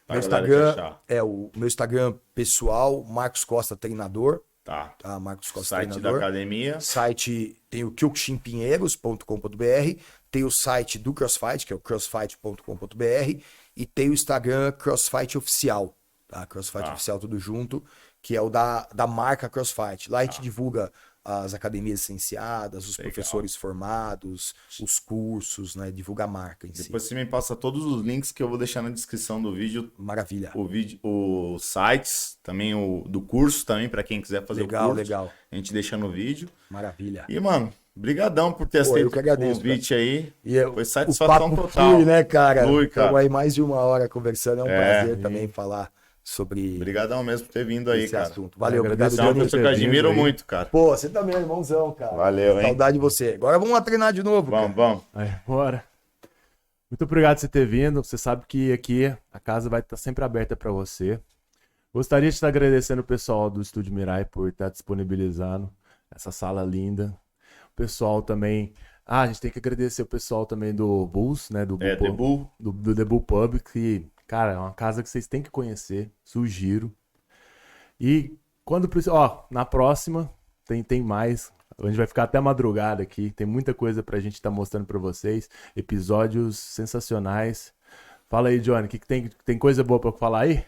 Meu Instagram o meu Instagram pessoal, Marcos Costa Treinador. Tá. Marcos Costa Site Treinador. da academia. Site tem o kyokushinpinheiros.com.br, tem o site do CrossFit, que é o crossfit.com.br, e tem o Instagram CrossFit Oficial, tá? CrossFit Oficial tudo junto, que é o da marca CrossFit. Lá a gente divulga as academias licenciadas, os professores formados, os cursos, né? Divulga a marca em si. Depois você me passa todos os links que eu vou deixar na descrição do vídeo. Maravilha. Os sites, também do curso, também, para quem quiser fazer o curso. Legal. A gente deixa no vídeo. Maravilha. E, mano, brigadão por ter aceito o convite aí. Foi satisfação total. Flui, né, cara? Flui, cara. Estamos aí mais de 1 hora conversando. É um prazer também falar sobre... Obrigadão mesmo por ter vindo aí, cara. Assunto. Valeu, obrigado. Você é uma pessoa que eu admiro muito, cara. Pô, você também, irmãozão, cara. Valeu, hein? Saudade de você. Agora vamos lá treinar de novo, Vamos. Aí, bora. Muito obrigado por você ter vindo. Você sabe que aqui a casa vai estar sempre aberta para você. Gostaria de estar agradecendo o pessoal do Estúdio Mirai por estar disponibilizando essa sala linda. O pessoal também... a gente tem que agradecer o pessoal também do Bulls, né? Do The Bull. Do The Bull Pub, que... cara, é uma casa que vocês têm que conhecer, sugiro. E quando precisar, na próxima tem mais. A gente vai ficar até madrugada aqui, tem muita coisa pra gente estar mostrando pra vocês, episódios sensacionais. Fala aí, Johnny, que tem coisa boa pra falar aí?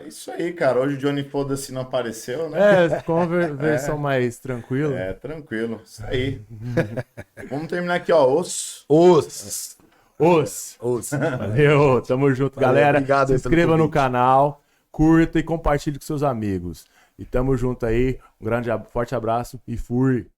Isso aí, cara. Hoje o Johnny Foda-se não apareceu, né? Com uma versão mais tranquila. Tranquilo. Isso aí. Vamos terminar aqui, ó. Os. Valeu, tamo junto, galera. Obrigado. Se inscreva no canal, curta e compartilhe com seus amigos. E tamo junto aí. Um forte abraço e fui.